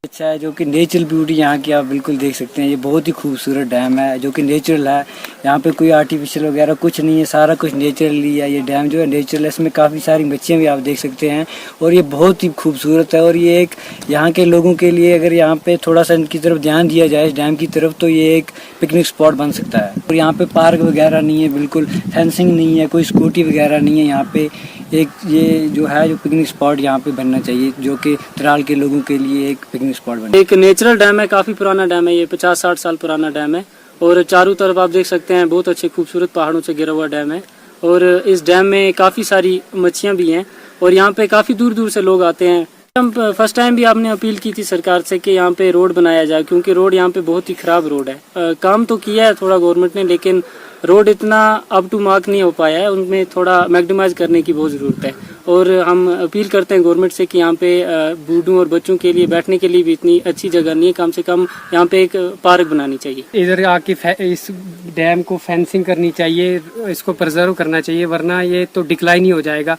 अच्छा है, जो कि नेचुरल ब्यूटी यहाँ की आप बिल्कुल देख सकते हैं। ये बहुत ही खूबसूरत डैम है जो कि नेचुरल है। यहाँ पे कोई आर्टिफिशियल वगैरह कुछ नहीं है, सारा कुछ नेचुरली है। ये डैम जो है नेचुरल है, इसमें काफ़ी सारी मच्छियाँ भी आप देख सकते हैं और ये बहुत ही खूबसूरत है। और ये एक यहाँ के लोगों के लिए अगर यहाँ पे थोड़ा सा इनकी तरफ ध्यान दिया जाए इस डैम की तरफ, तो ये एक पिकनिक स्पॉट बन सकता है। और यहाँ पे पार्क वगैरह नहीं है, बिल्कुल फेंसिंग नहीं है, कोई स्कूटी वगैरह नहीं है। यहाँ पे एक ये जो है जो पिकनिक स्पॉट यहाँ पे बनना चाहिए, जो कि तराल के लोगों के लिए एक पिकनिक स्पॉट बने। एक नेचुरल डैम है, काफ़ी पुराना डैम है, ये 50-60 साल पुराना डैम है और चारों तरफ आप देख सकते हैं बहुत अच्छे खूबसूरत पहाड़ों से घिरा हुआ डैम है। और इस डैम में काफ़ी सारी मच्छियाँ भी हैं और यहाँ पे काफ़ी दूर दूर से लोग आते हैं। हम फर्स्ट टाइम भी आपने अपील की थी सरकार से कि यहाँ पे रोड बनाया जाए, क्योंकि रोड यहाँ पे बहुत ही ख़राब रोड है। काम तो किया है थोड़ा गवर्नमेंट ने, लेकिन रोड इतना अप टू मार्क नहीं हो पाया है, उनमें थोड़ा मैक्सिमाइज करने की बहुत ज़रूरत है। और हम अपील करते हैं गवर्नमेंट से कि यहाँ पे बूढ़ों और बच्चों के लिए बैठने के लिए भी इतनी अच्छी जगह नहीं है, कम से कम यहाँ पे एक पार्क बनानी चाहिए। इधर आके इस डैम को फेंसिंग करनी चाहिए, इसको प्रिजर्व करना चाहिए, वरना ये तो डिक्लाइन ही हो जाएगा।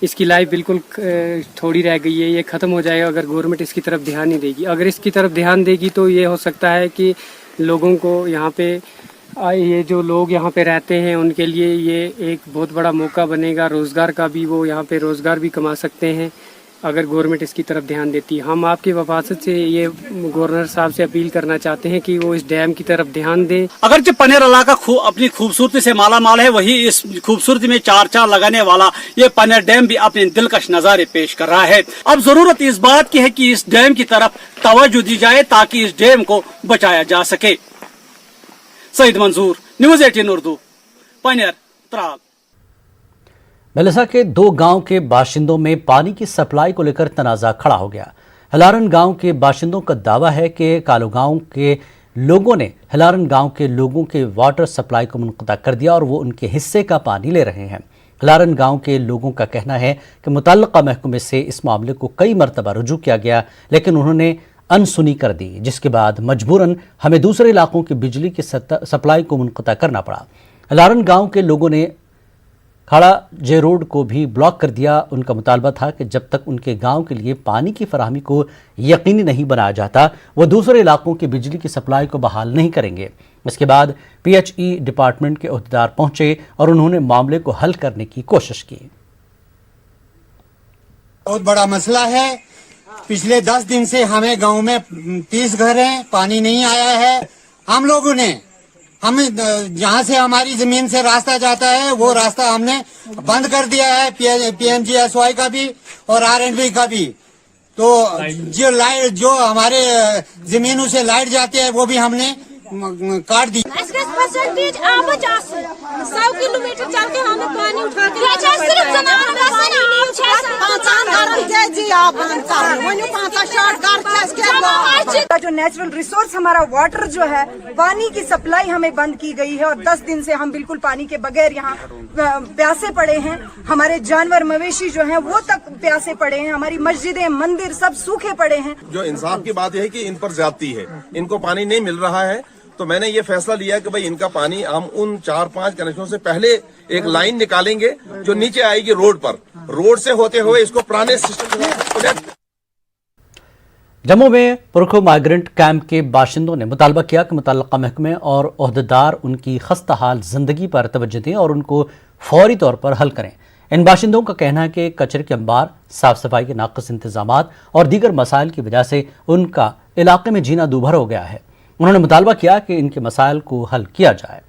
इसकी लाइफ बिल्कुल थोड़ी रह गई है, ये ख़त्म हो जाएगा अगर गवर्नमेंट इसकी तरफ ध्यान नहीं देगी। अगर इसकी तरफ ध्यान देगी तो ये हो सकता है कि लोगों को यहाँ पे ये जो लोग यहाँ पे रहते हैं उनके लिए ये एक बहुत बड़ा मौका बनेगा, रोज़गार का भी, वो यहाँ पे रोज़गार भी कमा सकते हैं अगर गवर्नमेंट इसकी तरफ ध्यान देती है। हम आपकी वफासत से ये गवर्नर साहब से अपील करना चाहते हैं कि वो इस डैम की तरफ ध्यान दें। अगरचे पनेर इलाका अपनी खूबसूरती से माला माल है, वही इस खूबसूरती में चार चार लगाने वाला ये पनेर डैम भी अपने दिलकश नज़ारे पेश कर रहा है। अब जरूरत इस बात की है कि इस डैम की तरफ तवज्जो दी जाए ताकि इस डैम को बचाया जा सके। सईद मंजूर, न्यूज़ 18 उर्दू, पनेर, त्राल। मेलसा के 2 गांव के बाशिंदों में पानी की सप्लाई को लेकर तनाज़ा खड़ा हो गया। हलारन गांव के बाशिंदों का दावा है कि कालो गांव के लोगों ने हलारन गांव के लोगों के वाटर सप्लाई को मुनक़ता कर दिया और वो उनके हिस्से का पानी ले रहे हैं। हलारन गांव के लोगों का कहना है कि मुतल्लिक़ा महकमे से इस मामले को कई मरतबा रुजू किया गया, लेकिन उन्होंने अनसुनी कर दी, जिसके बाद मजबूरन हमें दूसरे इलाकों की बिजली की सप्लाई को मुनक़ता करना पड़ा। हलारन गांव के लोगों ने खाड़ा जे रोड को भी ब्लॉक कर दिया। उनका मुतालबा था कि जब तक उनके गांव के लिए पानी की फराहमी को यकीनी नहीं बनाया जाता वो दूसरे इलाकों की बिजली की सप्लाई को बहाल नहीं करेंगे। इसके बाद PHE डिपार्टमेंट के अहदेदार पहुंचे और उन्होंने मामले को हल करने की कोशिश की। बहुत बड़ा मसला है। पिछले 10 दिन से हमें गांव में 30 घर हैं, पानी नहीं आया है। हम लोगों ने जहाँ से हमारी जमीन से रास्ता जाता है वो रास्ता हमने बंद कर दिया है, PMGSY का भी और RNB का भी। तो जो हमारे जमीनों से लाइट जाती है वो भी हमने काट दी। 100 किलोमीटर चल के हमें पानी उठा के जो नेचुरल रिसोर्स हमारा वाटर जो है, पानी की सप्लाई हमें बंद की गई है और 10 दिन से हम बिल्कुल पानी के बगैर यहाँ प्यासे पड़े हैं। हमारे जानवर मवेशी जो हैं वो तक प्यासे पड़े हैं, हमारी मस्जिदें मंदिर सब सूखे पड़े हैं। जो इंसाफ की बात है कि इन पर ज्यादती है, इनको पानी नहीं मिल रहा है, तो मैंने ये फैसला लिया कि भाई इनका पानी हम उन 4-5 कनेक्शनों से पहले एक लाइन निकालेंगे जो नीचे आएगी रोड पर, रोड से होते हुए इसको पुराने सिस्टम। जम्मू में पुरखो माइग्रेंट कैंप के बाशिंदों ने मुतालबा किया कि मुतल्लिक़ा महकमे और ओहदेदार उनकी खस्ताहाल जिंदगी पर तवज्जो दें और उनको फौरी तौर पर हल करें। इन बाशिंदों का कहना है कि कचरे के अंबार, साफ सफाई के नाक़िस इंतजामात और दीगर मसाइल की वजह से उनका इलाके में जीना दूभर हो गया है। उन्होंने मुतालबा किया कि इनके मसाइल को हल किया जाए।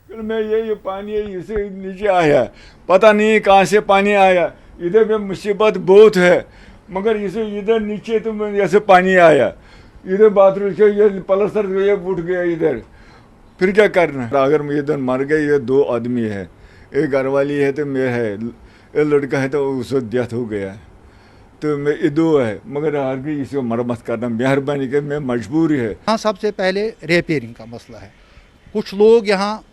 में ये पानी इसे नीचे आया, पता नहीं कहाँ से पानी आया। इधर में मुसीबत बहुत है, मगर इसे इधर नीचे तो ऐसे पानी आया, इधर बाथरूम से ये पलस्तर ये उठ गया इधर, फिर क्या करना है? अगर ये इधर मर गए, ये 2 आदमी है, एक घरवाली है तो मैं है, एक लड़का है तो उसको डेथ हो गया है, तो मैं ये 2 है, मगर हर कोई इसको मरम्मत करना मेहरबानी कर, मैं मजबूरी है। यहाँ सबसे पहले रिपेयरिंग का मसला है। कुछ लोग यहाँ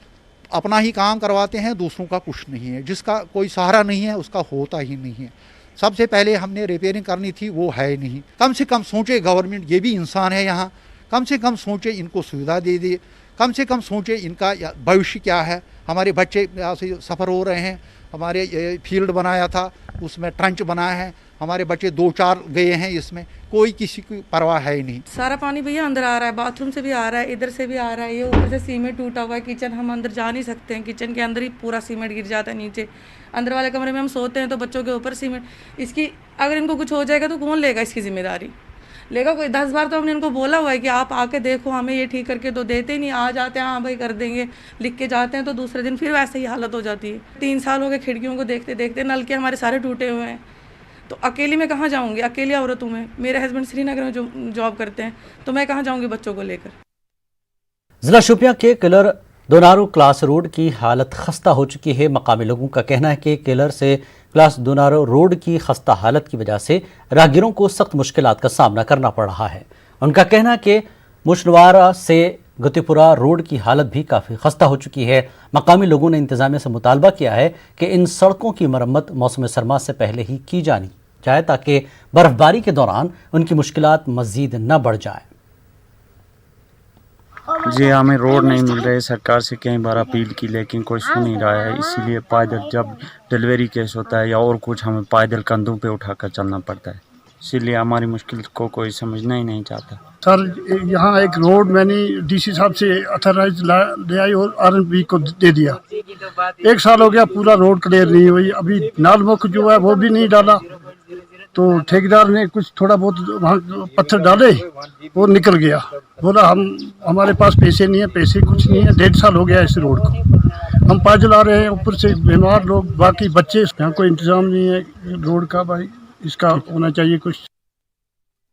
अपना ही काम करवाते हैं, दूसरों का कुछ नहीं है, जिसका कोई सहारा नहीं है उसका होता ही नहीं है। सबसे पहले हमने रिपेयरिंग करनी थी, वो है नहीं। कम से कम सोचे गवर्नमेंट, ये भी इंसान है यहाँ, कम से कम सोचे इनको सुविधा दे दे, कम से कम सोचे इनका भविष्य क्या है। हमारे बच्चे यहाँ से सफ़र हो रहे हैं, हमारे फील्ड बनाया था उसमें ट्रंच बनाया है, हमारे बच्चे 2-4 गए हैं, इसमें कोई किसी की परवाह है ही नहीं। सारा पानी भैया अंदर आ रहा है, बाथरूम से भी आ रहा है, इधर से भी आ रहा है, ये ऊपर से सीमेंट टूटा हुआ है, किचन हम अंदर जा नहीं सकते हैं, किचन के अंदर ही पूरा सीमेंट गिर जाता है नीचे। अंदर वाले कमरे में हम सोते हैं तो बच्चों के ऊपर सीमेंट, इसकी अगर इनको कुछ हो जाएगा तो कौन लेगा इसकी जिम्मेदारी? लेगा कोई? 10 बार तो हमने इनको बोला हुआ है कि आप आके देखो, हमें ये ठीक करके तो देते ही नहीं। आ जाते हैं, हाँ भाई कर देंगे, लिख के जाते हैं, तो दूसरे दिन फिर वैसे ही हालत हो जाती है। 3 साल हो गए खिड़कियों को देखते देखते, नल के हमारे सारे टूटे हुए हैं, तो अकेली मैं कहाँ जाऊँगी? अकेली औरत हूँ मैं, मेरे हस्बैंड श्रीनगर में जो जॉब करते हैं, तो मैं कहाँ जाऊँगी बच्चों को लेकर। जिला शोपियां के किलर दोनारो क्लास रोड की हालत खस्ता हो चुकी है। मकामी लोगों का कहना है कि किलर से क्लास दोनारो रोड की खस्ता हालत की वजह से राहगीरों को सख्त मुश्किलात का सामना करना पड़ रहा है। उनका कहना है कि मुशनवारा से गतिपुरा रोड की हालत भी काफ़ी खस्ता हो चुकी है। मकामी लोगों ने इंतजामिया से मुतालबा किया है कि इन सड़कों की मरम्मत मौसम सरमा से पहले ही की जानी जाए, ताकि बर्फबारी के दौरान उनकी मुश्किलात मज़ीद न बढ़ जाए। जी हमें रोड नहीं मिल रही, सरकार से कई बार अपील की लेकिन कोई सुन नहीं रहा है, इसीलिए पैदल जब डिलीवरी केस होता है या और कुछ हमें पैदल कंधों पे उठाकर चलना पड़ता है, इसीलिए हमारी मुश्किल को कोई समझना ही नहीं चाहता। सर यहाँ एक रोड मैंने डीसी साहब से अथराइज ले आई और आरएनबी को दे दिया, 1 साल हो गया, पूरा रोड क्लियर नहीं हुई। अभी नालमुख जो है वो भी नहीं डाला, तो ठेकेदार ने कुछ थोड़ा बहुत वहाँ पत्थर डाले और निकल गया, बोला हमारे पास पैसे नहीं है, पैसे कुछ नहीं है। 1.5 साल हो गया इस रोड को, हम पैदल आ रहे हैं, ऊपर से बीमार लोग, बाकी बच्चे, यहाँ कोई इंतजाम नहीं है रोड का। भाई इसका होना चाहिए कुछ।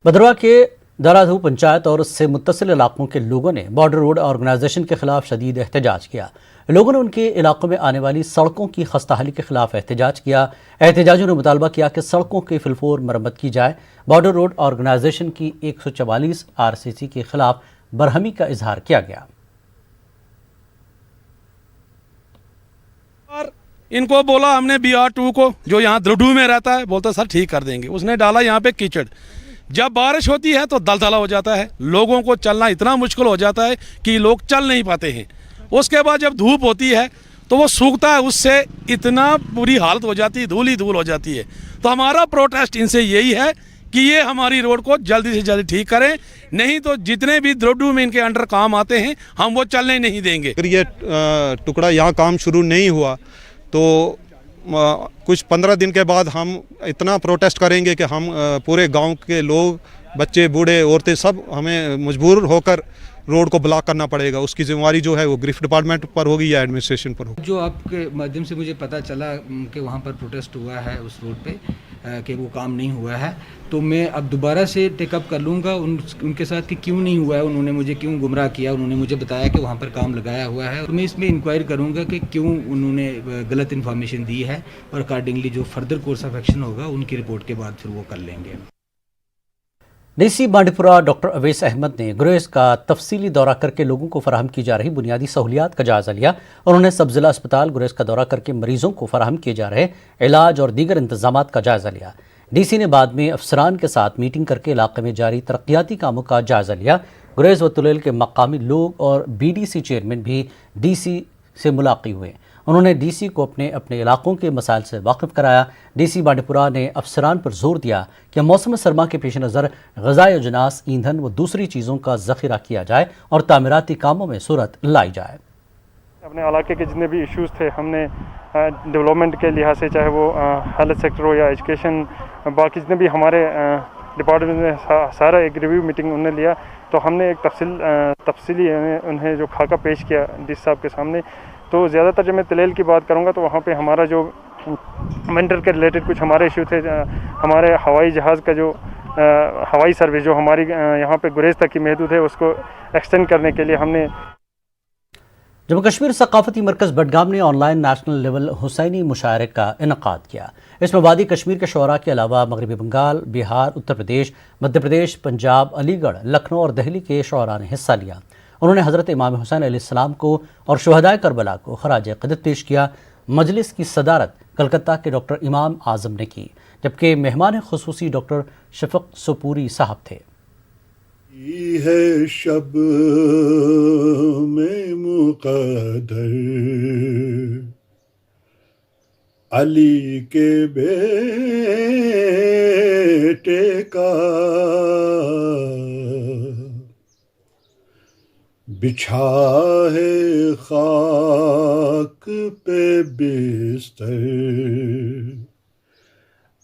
भद्रवाह के दराधू पंचायत और उससे मुत्तसिल इलाकों के लोगों ने बॉर्डर रोड ऑर्गेनाइजेशन के खिलाफ शदीद एहतजाज किया। लोगों ने उनके इलाकों में आने वाली सड़कों की खस्ताहाली के खिलाफ एहतजाज किया। एहतजाजियों ने मुतालबा किया कि सड़कों की फिलफोर मरम्मत की जाए। बॉर्डर रोड ऑर्गेनाइजेशन की 144 RCC के खिलाफ बरहमी का इजहार किया गया। इनको बोला हमने BR2 को, जो यहाँ द्रडू में रहता है, बोलता सर ठीक कर देंगे, उसने डाला यहाँ पे कीचड़। जब बारिश होती है तो दलदला हो जाता है, लोगों को चलना इतना मुश्किल हो जाता है कि लोग चल नहीं पाते हैं। उसके बाद जब धूप होती है तो वो सूखता है, उससे इतना बुरी हालत हो जाती है, धूल ही धूल हो जाती है। तो हमारा प्रोटेस्ट इनसे यही है कि ये हमारी रोड को जल्दी से जल्दी ठीक करें, नहीं तो जितने भी द्रडू में इनके अंडर काम आते हैं हम वो चलने नहीं देंगे। अगर ये टुकड़ा यहाँ काम शुरू नहीं हुआ तो कुछ 15 दिन के बाद हम इतना प्रोटेस्ट करेंगे कि हम पूरे गांव के लोग, बच्चे, बूढ़े, औरतें सब हमें मजबूर होकर रोड को ब्लॉक करना पड़ेगा। उसकी जिम्मेवारी जो है वो ग्रिफ्ट डिपार्टमेंट पर होगी या एडमिनिस्ट्रेशन पर होगी। जो आपके माध्यम से मुझे पता चला कि वहाँ पर प्रोटेस्ट हुआ है उस रोड पे, कि वो काम नहीं हुआ है, तो मैं अब दोबारा से टेकअप कर लूँगा उनके साथ कि क्यों नहीं हुआ है, उन्होंने मुझे क्यों गुमराह किया। उन्होंने मुझे बताया कि वहाँ पर काम लगाया हुआ है, तो मैं इसमें इंक्वायरी करूँगा कि क्यों उन्होंने गलत इन्फॉर्मेशन दी है, और अकॉर्डिंगली जो फर्दर कोर्स ऑफ एक्शन होगा उनकी रिपोर्ट के बाद फिर वो कर लेंगे। DC बांडीपुरा डॉक्टर अवैस अहमद ने गुरेज का तफसीली दौरा करके लोगों को फराहम की जा रही बुनियादी सहूलियात का जायजा लिया और उन्हें सब जिला अस्पताल गुरेज का दौरा करके मरीजों को फराहम किए जा रहे इलाज और दीगर इंतजामात का जायजा लिया। DC ने बाद में अफसरान के साथ मीटिंग करके इलाके में जारी तरक्याती कामों का जायजा लिया। गुरेज व तुलेल के मकामी लोग और BDC चेयरमैन भी DC से मुलाकात हुए। उन्होंने DC को अपने इलाकों के मसाइल से वाकिफ कराया। DC बांडीपुरा ने अफसरान पर जोर दिया कि मौसम सरमा के पेश नज़र ग़िज़ाई अजनास, ईंधन व दूसरी चीज़ों का ज़ख़ीरा किया जाए और तामीराती कामों में सूरत लाई जाए। अपने इलाके के जितने भी इश्यूज़ थे हमने डेवलपमेंट के लिहाज से, चाहे वो हेल्थ सेक्टर हो या एजुकेशन, बाकी जितने भी हमारे डिपार्टमेंट में सारा एक रिव्यू मीटिंग उन्होंने लिया, तो हमने एक तफसीली उन्हें जो खाका पेश किया DC साहब के सामने। तो ज़्यादातर जब मैं तलेल की बात करूँगा तो वहाँ पे हमारा जो वेंडर के रिलेटेड कुछ हमारे इशू थे, हमारे हवाई जहाज़ का जो हवाई सर्विस जो हमारी यहाँ पे गुरेज तक की महदूद है उसको एक्सटेंड करने के लिए हमने जम्मू कश्मीर सकाफती मरकज़ बडगाम ने ऑनलाइन नेशनल लेवल हुसैनी मुशायरे का इनकाद किया। इसमें वादी कश्मीर के शुअरा के अलावा मगरबी बंगाल, बिहार, उत्तर प्रदेश, मध्य प्रदेश, पंजाब, अलीगढ़, लखनऊ और दिल्ली के शुअरा ने हिस्सा लिया। उन्होंने हज़रत इमाम हुसैन अलैहिस्सलाम को और शुहदाए करबला को खराज अक़ीदत पेश किया। मजलिस की सदारत कलकत्ता के डॉक्टर इमाम आज़म ने की, जबकि मेहमान खुसूसी डॉक्टर शफक सुपूरी साहब थे। है शब में मुक़द्दर अली के बेटे का बिछा है खाक पे बिस्तर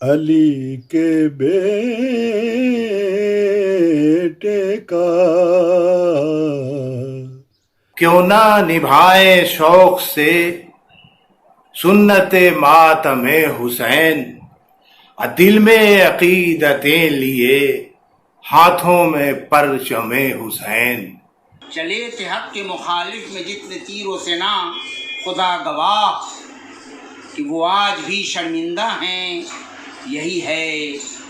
अली के बेटे का क्यों ना निभाए शौक से सुन्नते मातमे हुसैन दिल में अकीदतें लिए हाथों में परचमे हुसैन चले थे हक के मुखालिफ में जितने तीरों से ना खुदा गवाह कि वो आज भी शर्मिंदा हैं। यही है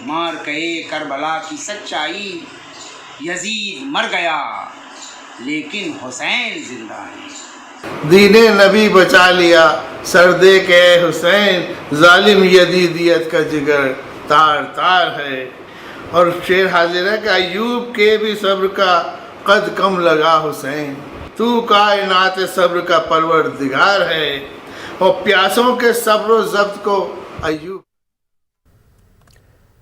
मार के करबला की सच्चाई। यजीद मर गया लेकिन हुसैन जिंदा है। दीने नबी बचा लिया सरदे के हुसैन जालिम यजीदियत का जिगर तार तार है। और शेर हाजिर है कि अयूब के भी सब्र का कद कम लगा हुसैन तू कायनात सब्र का परवरदिगार है। और प्यासों के सब्र ज़ब्त को अयूब।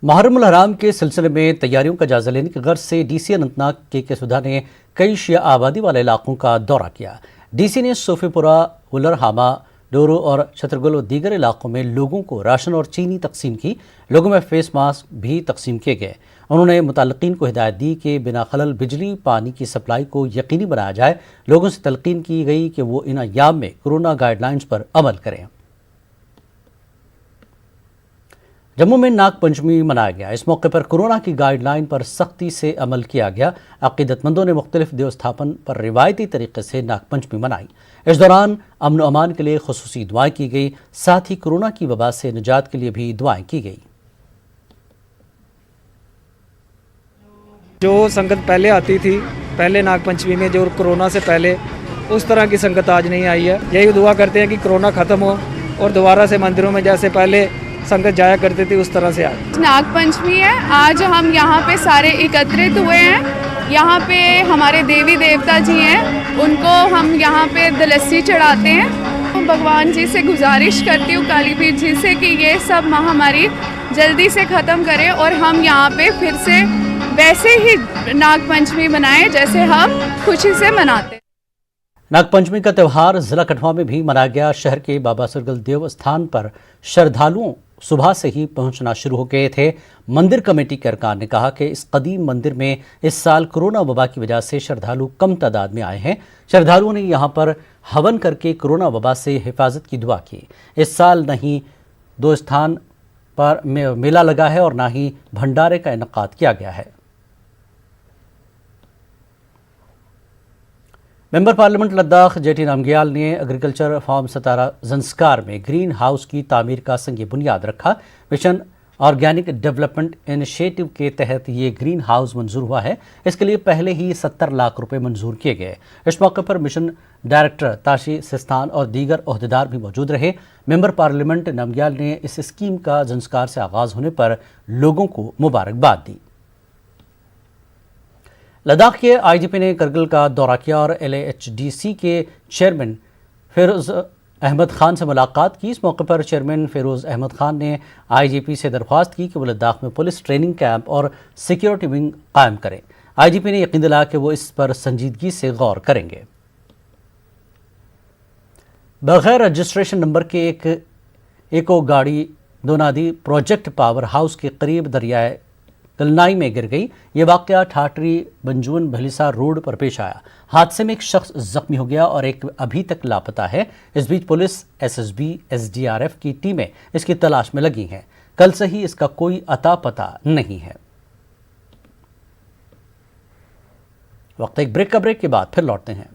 मुहर्रम हराम के सिलसिले में तैयारियों का जायजा लेने की गर्ज से डीसी अनंतनाग के सुधा ने कई शिया आबादी वाले इलाकों का दौरा किया। डीसी ने सोफीपुरा, उलरहामा, डोरो और छतरगुल और दीगर इलाकों में लोगों को राशन और चीनी तकसीम की। लोगों में फेस मास्क भी तकसीम किए गए। उन्होंने मुतल्लिकीन को हिदायत दी कि बिना खलल बिजली पानी की सप्लाई को यकीनी बनाया जाए। लोगों से तलकीन की गई कि वो इन अय्याम में कोरोना गाइडलाइंस पर अमल करें। जम्मू में नाग पंचमी मनाया गया। इस मौके पर कोरोना की गाइडलाइन पर सख्ती से अमल किया गया। अकीदतमंदों ने मुख्तलिफ देवस्थापन पर रिवायती तरीके से नाग पंचमी मनाई। इस दौरान अमन व अमान के लिए खुसूसी दुआएं की गई। साथ ही कोरोना की वबा से निजात के लिए भी दुआएं की गई। जो संगत पहले आती थी पहले नाग पंचमी में, जो कोरोना से पहले, उस तरह की संगत आज नहीं आई है। यही दुआ करते हैं कि कोरोना ख़त्म हो और दोबारा से मंदिरों में जैसे पहले संगत जाया करती थी उस तरह से आए। नाग पंचमी है, आज हम यहाँ पे सारे एकत्रित हुए हैं। यहाँ पे हमारे देवी देवता जी हैं, उनको हम यहाँ पे दलस्सी चढ़ाते हैं। भगवान जी से गुजारिश करती हूँ काली पीर जी से कि ये सब महामारी जल्दी से ख़त्म करें और हम यहाँ पे फिर से वैसे ही नाग पंचमी मनाएं जैसे हम खुशी से मनाते। नाग पंचमी का त्यौहार जिला कठुआ में भी मनाया गया। शहर के बाबा सरगल देव स्थान पर श्रद्धालुओं सुबह से ही पहुंचना शुरू हो गए थे। मंदिर कमेटी के अरकान ने कहा कि इस कदीम मंदिर में इस साल कोरोना वबा की वजह से श्रद्धालु कम तादाद में आए हैं। श्रद्धालुओं ने यहां पर हवन करके कोरोना वबा से हिफाजत की दुआ की। इस साल नहीं 2 स्थान पर मेला लगा है और ना ही भंडारे का इनकाद किया गया है। Member parliament Ladakh jetty Namgyal ने एग्रीकल्चर फार्म सतारा जंस्कार में ग्रीन हाउस की तामीर का संग बुनियाद रखा। मिशन ऑर्गेनिक डेवलपमेंट इनिशिएटिव के तहत ये ग्रीन हाउस मंजूर हुआ है। इसके लिए पहले ही 70 लाख रुपए मंजूर किए गए। इस मौके पर मिशन डायरेक्टर ताशी सिस्तान और दीगर ओहदेदार भी मौजूद रहे। मेंबर पार्लियामेंट नामग्याल ने इस स्कीम का जंस्कार से आगाज होने पर लोगों को मुबारकबाद दी। लद्दाख के आईजीपी ने करगिल का दौरा किया और LAHDC के चेयरमैन फिरोज अहमद खान से मुलाकात की। इस मौके पर चेयरमैन फिरोज अहमद खान ने आईजीपी से दरख्वास्त की कि वो लद्दाख में पुलिस ट्रेनिंग कैंप और सिक्योरिटी विंग कायम करें। आईजीपी ने यकीन दिलाया कि वो इस पर संजीदगी से गौर करेंगे। बगैर रजिस्ट्रेशन नंबर के एको गाड़ी दोनादी प्रोजेक्ट पावर हाउस के करीब दरियाए कलनाई में गिर गई। ये वाक़या ठाटरी बंजून भलीसा रोड पर पेश आया। हादसे में एक शख्स जख्मी हो गया और एक अभी तक लापता है। इस बीच पुलिस, SSB, SDRF की टीमें इसकी तलाश में लगी हैं। कल से ही इसका कोई अता पता नहीं है। वक्त एक ब्रेक के बाद फिर लौटते हैं।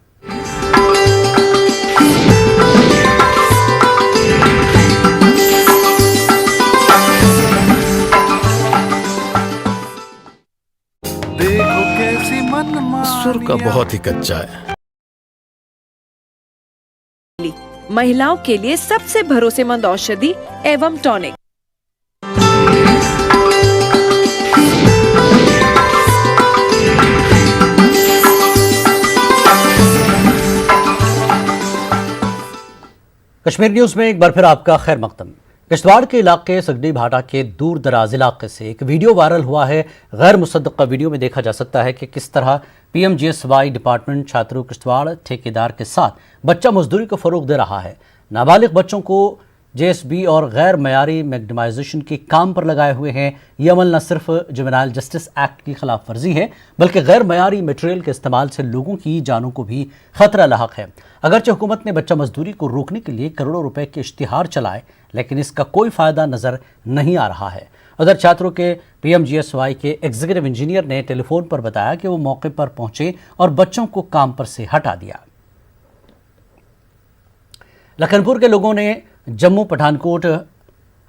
सुर का बहुत ही कच्चा है। महिलाओं के लिए सबसे भरोसेमंद औषधि एवं टॉनिक। कश्मीर न्यूज़ में एक बार फिर आपका खैर मकदम। किश्तवाड़ के इलाके सगडी भाटा के दूर दराज इलाके से एक वीडियो वायरल हुआ है। गैर मुसद्दक़ा वीडियो में देखा जा सकता है कि किस तरह PMGSY डिपार्टमेंट छात्रों किश्तवाड़ ठेकेदार के साथ बच्चा मजदूरी को फ़रोग दे रहा है। नाबालिग बच्चों को JSB और गैर मयारी मैगडमाइजेशन के काम पर लगाए हुए हैं। ये अमल न सिर्फ जुवेनाइल जस्टिस एक्ट की खिलाफ वर्जी है बल्कि गैर मयारी मटेरियल के इस्तेमाल से लोगों की जानों को भी खतरा लाहक है। अगरचे हुकूमत ने बच्चा मजदूरी को रोकने के लिए करोड़ों रुपए के इश्तिहार चलाए लेकिन इसका कोई फ़ायदा नज़र नहीं आ रहा है। उधर छात्रों के PMGSY के एग्जीक्यूटिव इंजीनियर ने टेलीफोन पर बताया कि वो मौके पर पहुंचे और बच्चों को काम पर से हटा दिया। लखनपुर के लोगों ने जम्मू पठानकोट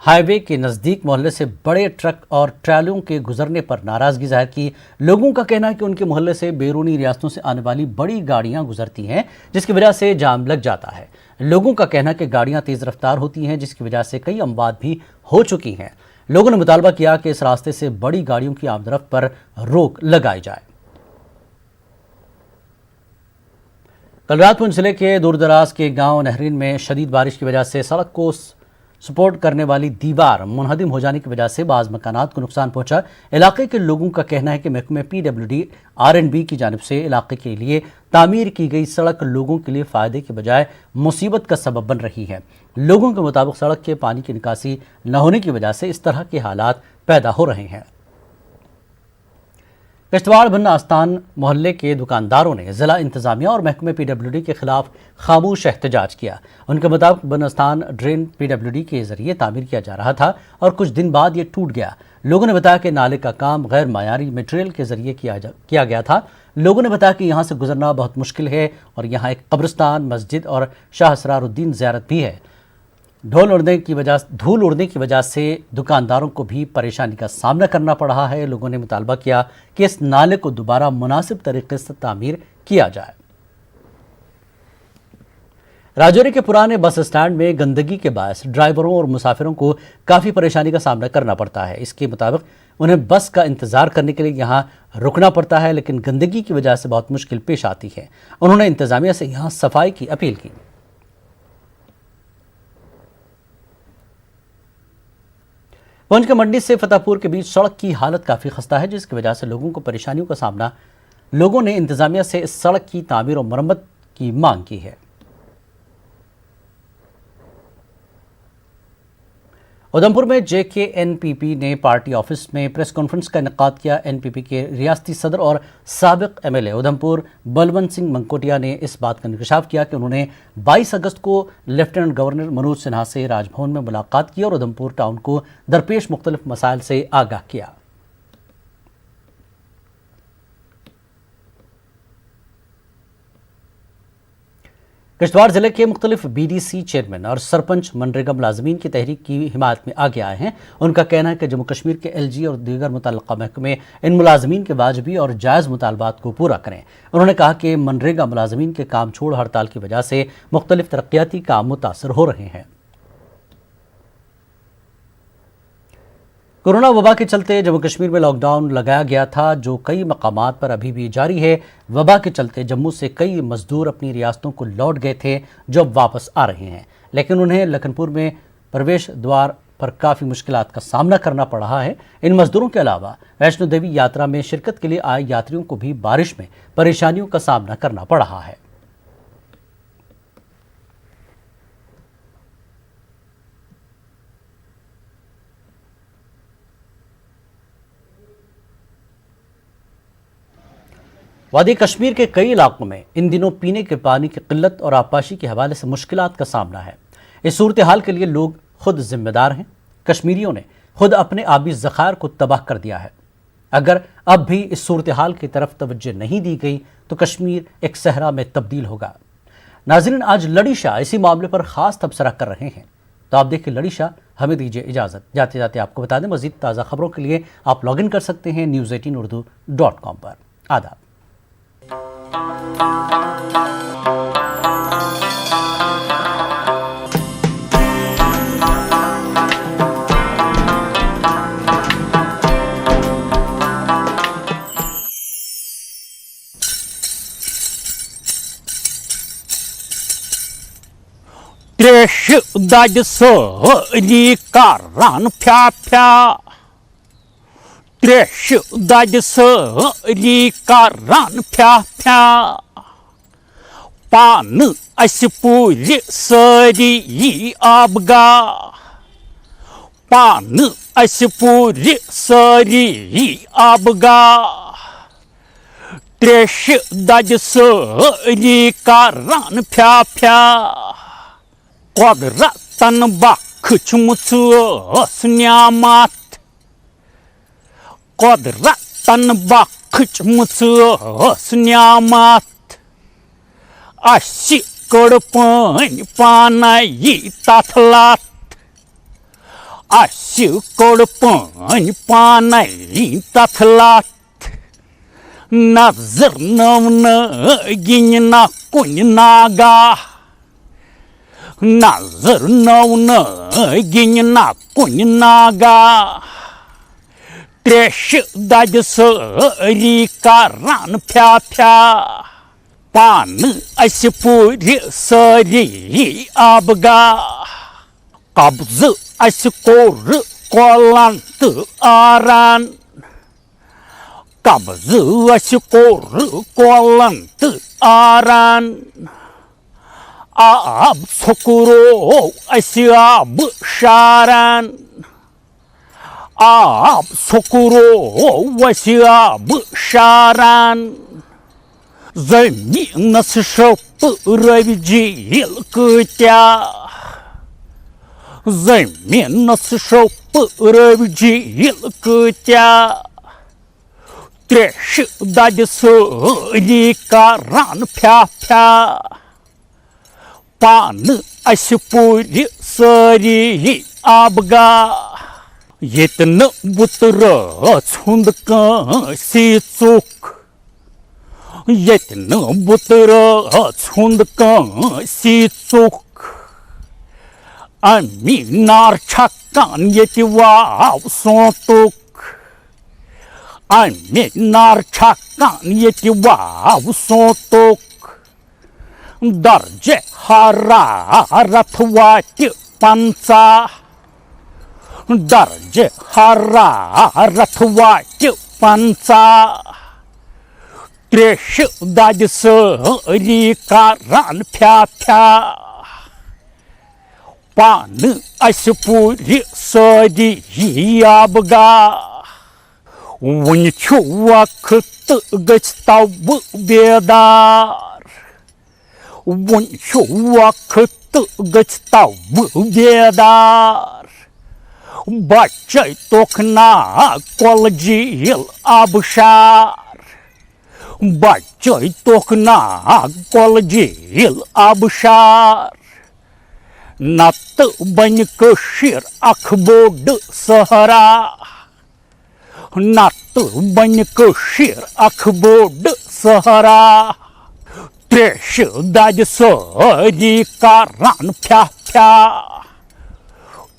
हाईवे के नज़दीक मोहल्ले से बड़े ट्रक और ट्रालियों के गुजरने पर नाराज़गी जाहिर की। लोगों का कहना है कि उनके मोहल्ले से बैरूनी रियासतों से आने वाली बड़ी गाड़ियां गुजरती हैं जिसकी वजह से जाम लग जाता है। लोगों का कहना है कि गाड़ियां तेज़ रफ्तार होती हैं जिसकी वजह से कई अमवात भी हो चुकी हैं। लोगों ने मुतालबा किया कि इस रास्ते से बड़ी गाड़ियों की आमदरफ्त पर रोक लगाई जाए। कल रात पुंछ जिले के दूरदराज के गांव नहरीन में शदीद बारिश की वजह से सड़क को सपोर्ट करने वाली दीवार मुनहदिम हो जाने की वजह से बाज़ मकानात को नुकसान पहुंचा। इलाके के लोगों का कहना है कि महकमे PWD RNB की जानिब से इलाके के लिए तामीर की गई सड़क लोगों के लिए फ़ायदे के बजाय मुसीबत का सबब बन रही है। लोगों के मुताबिक सड़क के पानी की निकासी न होने की वजह से इस तरह के हालात पैदा हो रहे हैं। किश्तवाड़ बन आस्तान मोहल्ले के दुकानदारों ने ज़िला इंतज़ामिया और महकमे PWD के खिलाफ खामोश एहतजाज किया। उनके मुताबिक बन आस्तान ड्रेन PWD के ज़रिए तामीर किया जा रहा था और कुछ दिन बाद ये टूट गया। लोगों ने बताया कि नाले का काम गैर मायारी मटेरियल के ज़रिए किया गया था। लोगों ने बताया कि यहाँ से गुजरना बहुत मुश्किल है और यहाँ एक कब्रिस्तान, मस्जिद और शाह असरारुद्दीन ज़ियारत भी है। धूल उड़ने की वजह से दुकानदारों को भी परेशानी का सामना करना पड़ रहा है। लोगों ने मुतालबा किया कि इस नाले को दोबारा मुनासिब तरीके से तामीर किया जाए। राजौरी के पुराने बस स्टैंड में गंदगी के बायस ड्राइवरों और मुसाफिरों को काफ़ी परेशानी का सामना करना पड़ता है। इसके मुताबिक उन्हें बस का इंतज़ार करने के लिए यहाँ रुकना पड़ता है लेकिन गंदगी की वजह से बहुत मुश्किल पेश आती है। उन्होंने इंतज़ामिया से यहाँ सफाई की अपील की। पुंछ के मंडी से फतेहपुर के बीच सड़क की हालत काफ़ी खस्ता है जिसकी वजह से लोगों को परेशानियों का सामना। लोगों ने इंतज़ामिया से इस सड़क की तामीर और मरम्मत की मांग की है। उधमपुर में JKNPP ने पार्टी ऑफिस में प्रेस कॉन्फ्रेंस का इनेकाद किया। NPP के रियासती सदर और साबिक MLA उधमपुर बलवंत सिंह मंकोटिया ने इस बात का इंकशाफ किया कि उन्होंने 22 अगस्त को लेफ्टिनेंट गवर्नर मनोज सिन्हा से राजभवन में मुलाकात की और उधमपुर टाउन को दरपेश मुख्तलिफ मसाइल से आगाह किया। किश्तवाड़ जिले के मुख्तलिफ BDC चेयरमैन और सरपंच मनरेगा मुलाजमीन की तहरीक की हिमायत में आगे आए हैं। उनका कहना है कि जम्मू कश्मीर के LG और दीगर मुतल्लका महकमे इन मुलाजमीन के वाजिबी और जायज़ मुतालबात को पूरा करें। उन्होंने कहा कि मनरेगा मुलाजमीन के काम छोड़ हड़ताल की वजह से मुख्तलिफ तरक्याती काम मुतासर हो रहे हैं। कोरोना वबा के चलते जम्मू कश्मीर में लॉकडाउन लगाया गया था जो कई मकामात पर अभी भी जारी है। वबा के चलते जम्मू से कई मजदूर अपनी रियासतों को लौट गए थे जो अब वापस आ रहे हैं लेकिन उन्हें लखनपुर में प्रवेश द्वार पर काफ़ी मुश्किलात का सामना करना पड़ रहा है। इन मजदूरों के अलावा वैष्णो देवी यात्रा में शिरकत के लिए आए यात्रियों को भी बारिश में परेशानियों का सामना करना पड़ रहा है। वादी कश्मीर के कई इलाकों में इन दिनों पीने के पानी की किल्लत और आबपाशी के हवाले से मुश्किलात का सामना है। इस सूरत हाल के लिए लोग खुद जिम्मेदार हैं। कश्मीरियों ने खुद अपने आबी ज़खायर को तबाह कर दिया है। अगर अब भी इस सूरत हाल की तरफ तवज्जो नहीं दी गई तो कश्मीर एक सहरा में तब्दील होगा। नाज़रीन, आज लड़ी शाह इसी मामले पर ख़ास तबसरा कर रहे हैं तो आप देखिए लड़ी शाह। हमें दीजिए इजाज़त। जाते जाते आपको बता दें मज़ीद ताज़ा खबरों के लिए आप लॉगिन कर सकते हैं news18urdu.com पर। आदाब। تریش دج ساری کران پھیا پھیا تریش دج ساری کران پھیا پھیا پان اس پوری ساری آبگا پان اس پوری ساری آبگا تریش دج ساری کران پھیا پھیا قدرتن بخچمژ نعمت قدرتن بخچمژ نعمت اَسہِ کٔڑ پٲنۍ پانے تتھ لت اَسہِ کوٚڑ پٲنۍ پانے تتھ لت نظر نٔگِنۍ نہ کُنہِ ناگاہ نظر نٔگِنۍ نہ کُنہِ ناگاہ تریش دج سٲری کران پھیا پھیا پان اس پوٗرِ سٲری آبگاہ قبضہٕ اَسہِ کوٚر کۄلن تہٕ آرن قبضہٕ اَسہِ کوٚر کۄلن تہٕ آرن آب ژھۄکرو اَسہِ آبہٕ شارن آب ژھۄکرو اَسہِ آبہٕ شارن زٔمیٖنس شۄپرٲوۍ جیٖل کۭتیاہ زٔمیٖنس شۄپرٲوۍ جیٖل کۭتیاہ تریش دج سٲری کران پھیا پھیا پان اس پوٗرِ سٲری آبگاہ ییٚتہِ نہٕ بُتہٕ رٲژ ہُنٛد کٲنٛسہِ ژوٚک ییٚتہِ نہٕ بُتہٕ رٲژ ہُنٛد کٲنٛسہِ ژوٚک اَمی نار چھکان ییٚتہِ واو سونٛتُک اَمہِ نار چھکان ییٚتہِ واو سونٛتُک درجہ حرارت واتہِ 50 درجہ حرارت واتہِ 50 تریش دج سٲری کران پھیا پھیا پان اَسہِ پوٗرِ سٲری آبگاہ وُنہِ چھُ وقت گژھِ تَوٕ بیدار وُنہِ چھُ وقت گژھِ تَوٕ بیدار بچٲیتوکھ ناگ کۄلہٕ جیٖل آبشار بچٲیتوکھ ناگ کۄلہٕ جیٖل آبشار نتہٕ بنہِ کٔشیٖر اکھ بوٚڑ صحرا نتہٕ بنہِ کٔشیٖر اکھ بوٚڑ صحرا تریش دج سٲری کران پھیا پھیا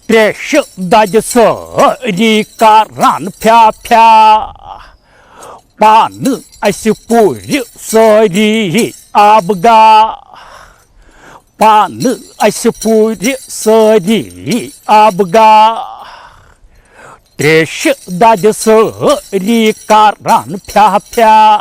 تریش دج سٲری کران پھیا پھیا پان اَسہِ پوٗرِ سٲری آبگاہ پان اَسہِ پوٗرِ سٲری آبگاہ تریش دج سٲری کران پھیا پھیا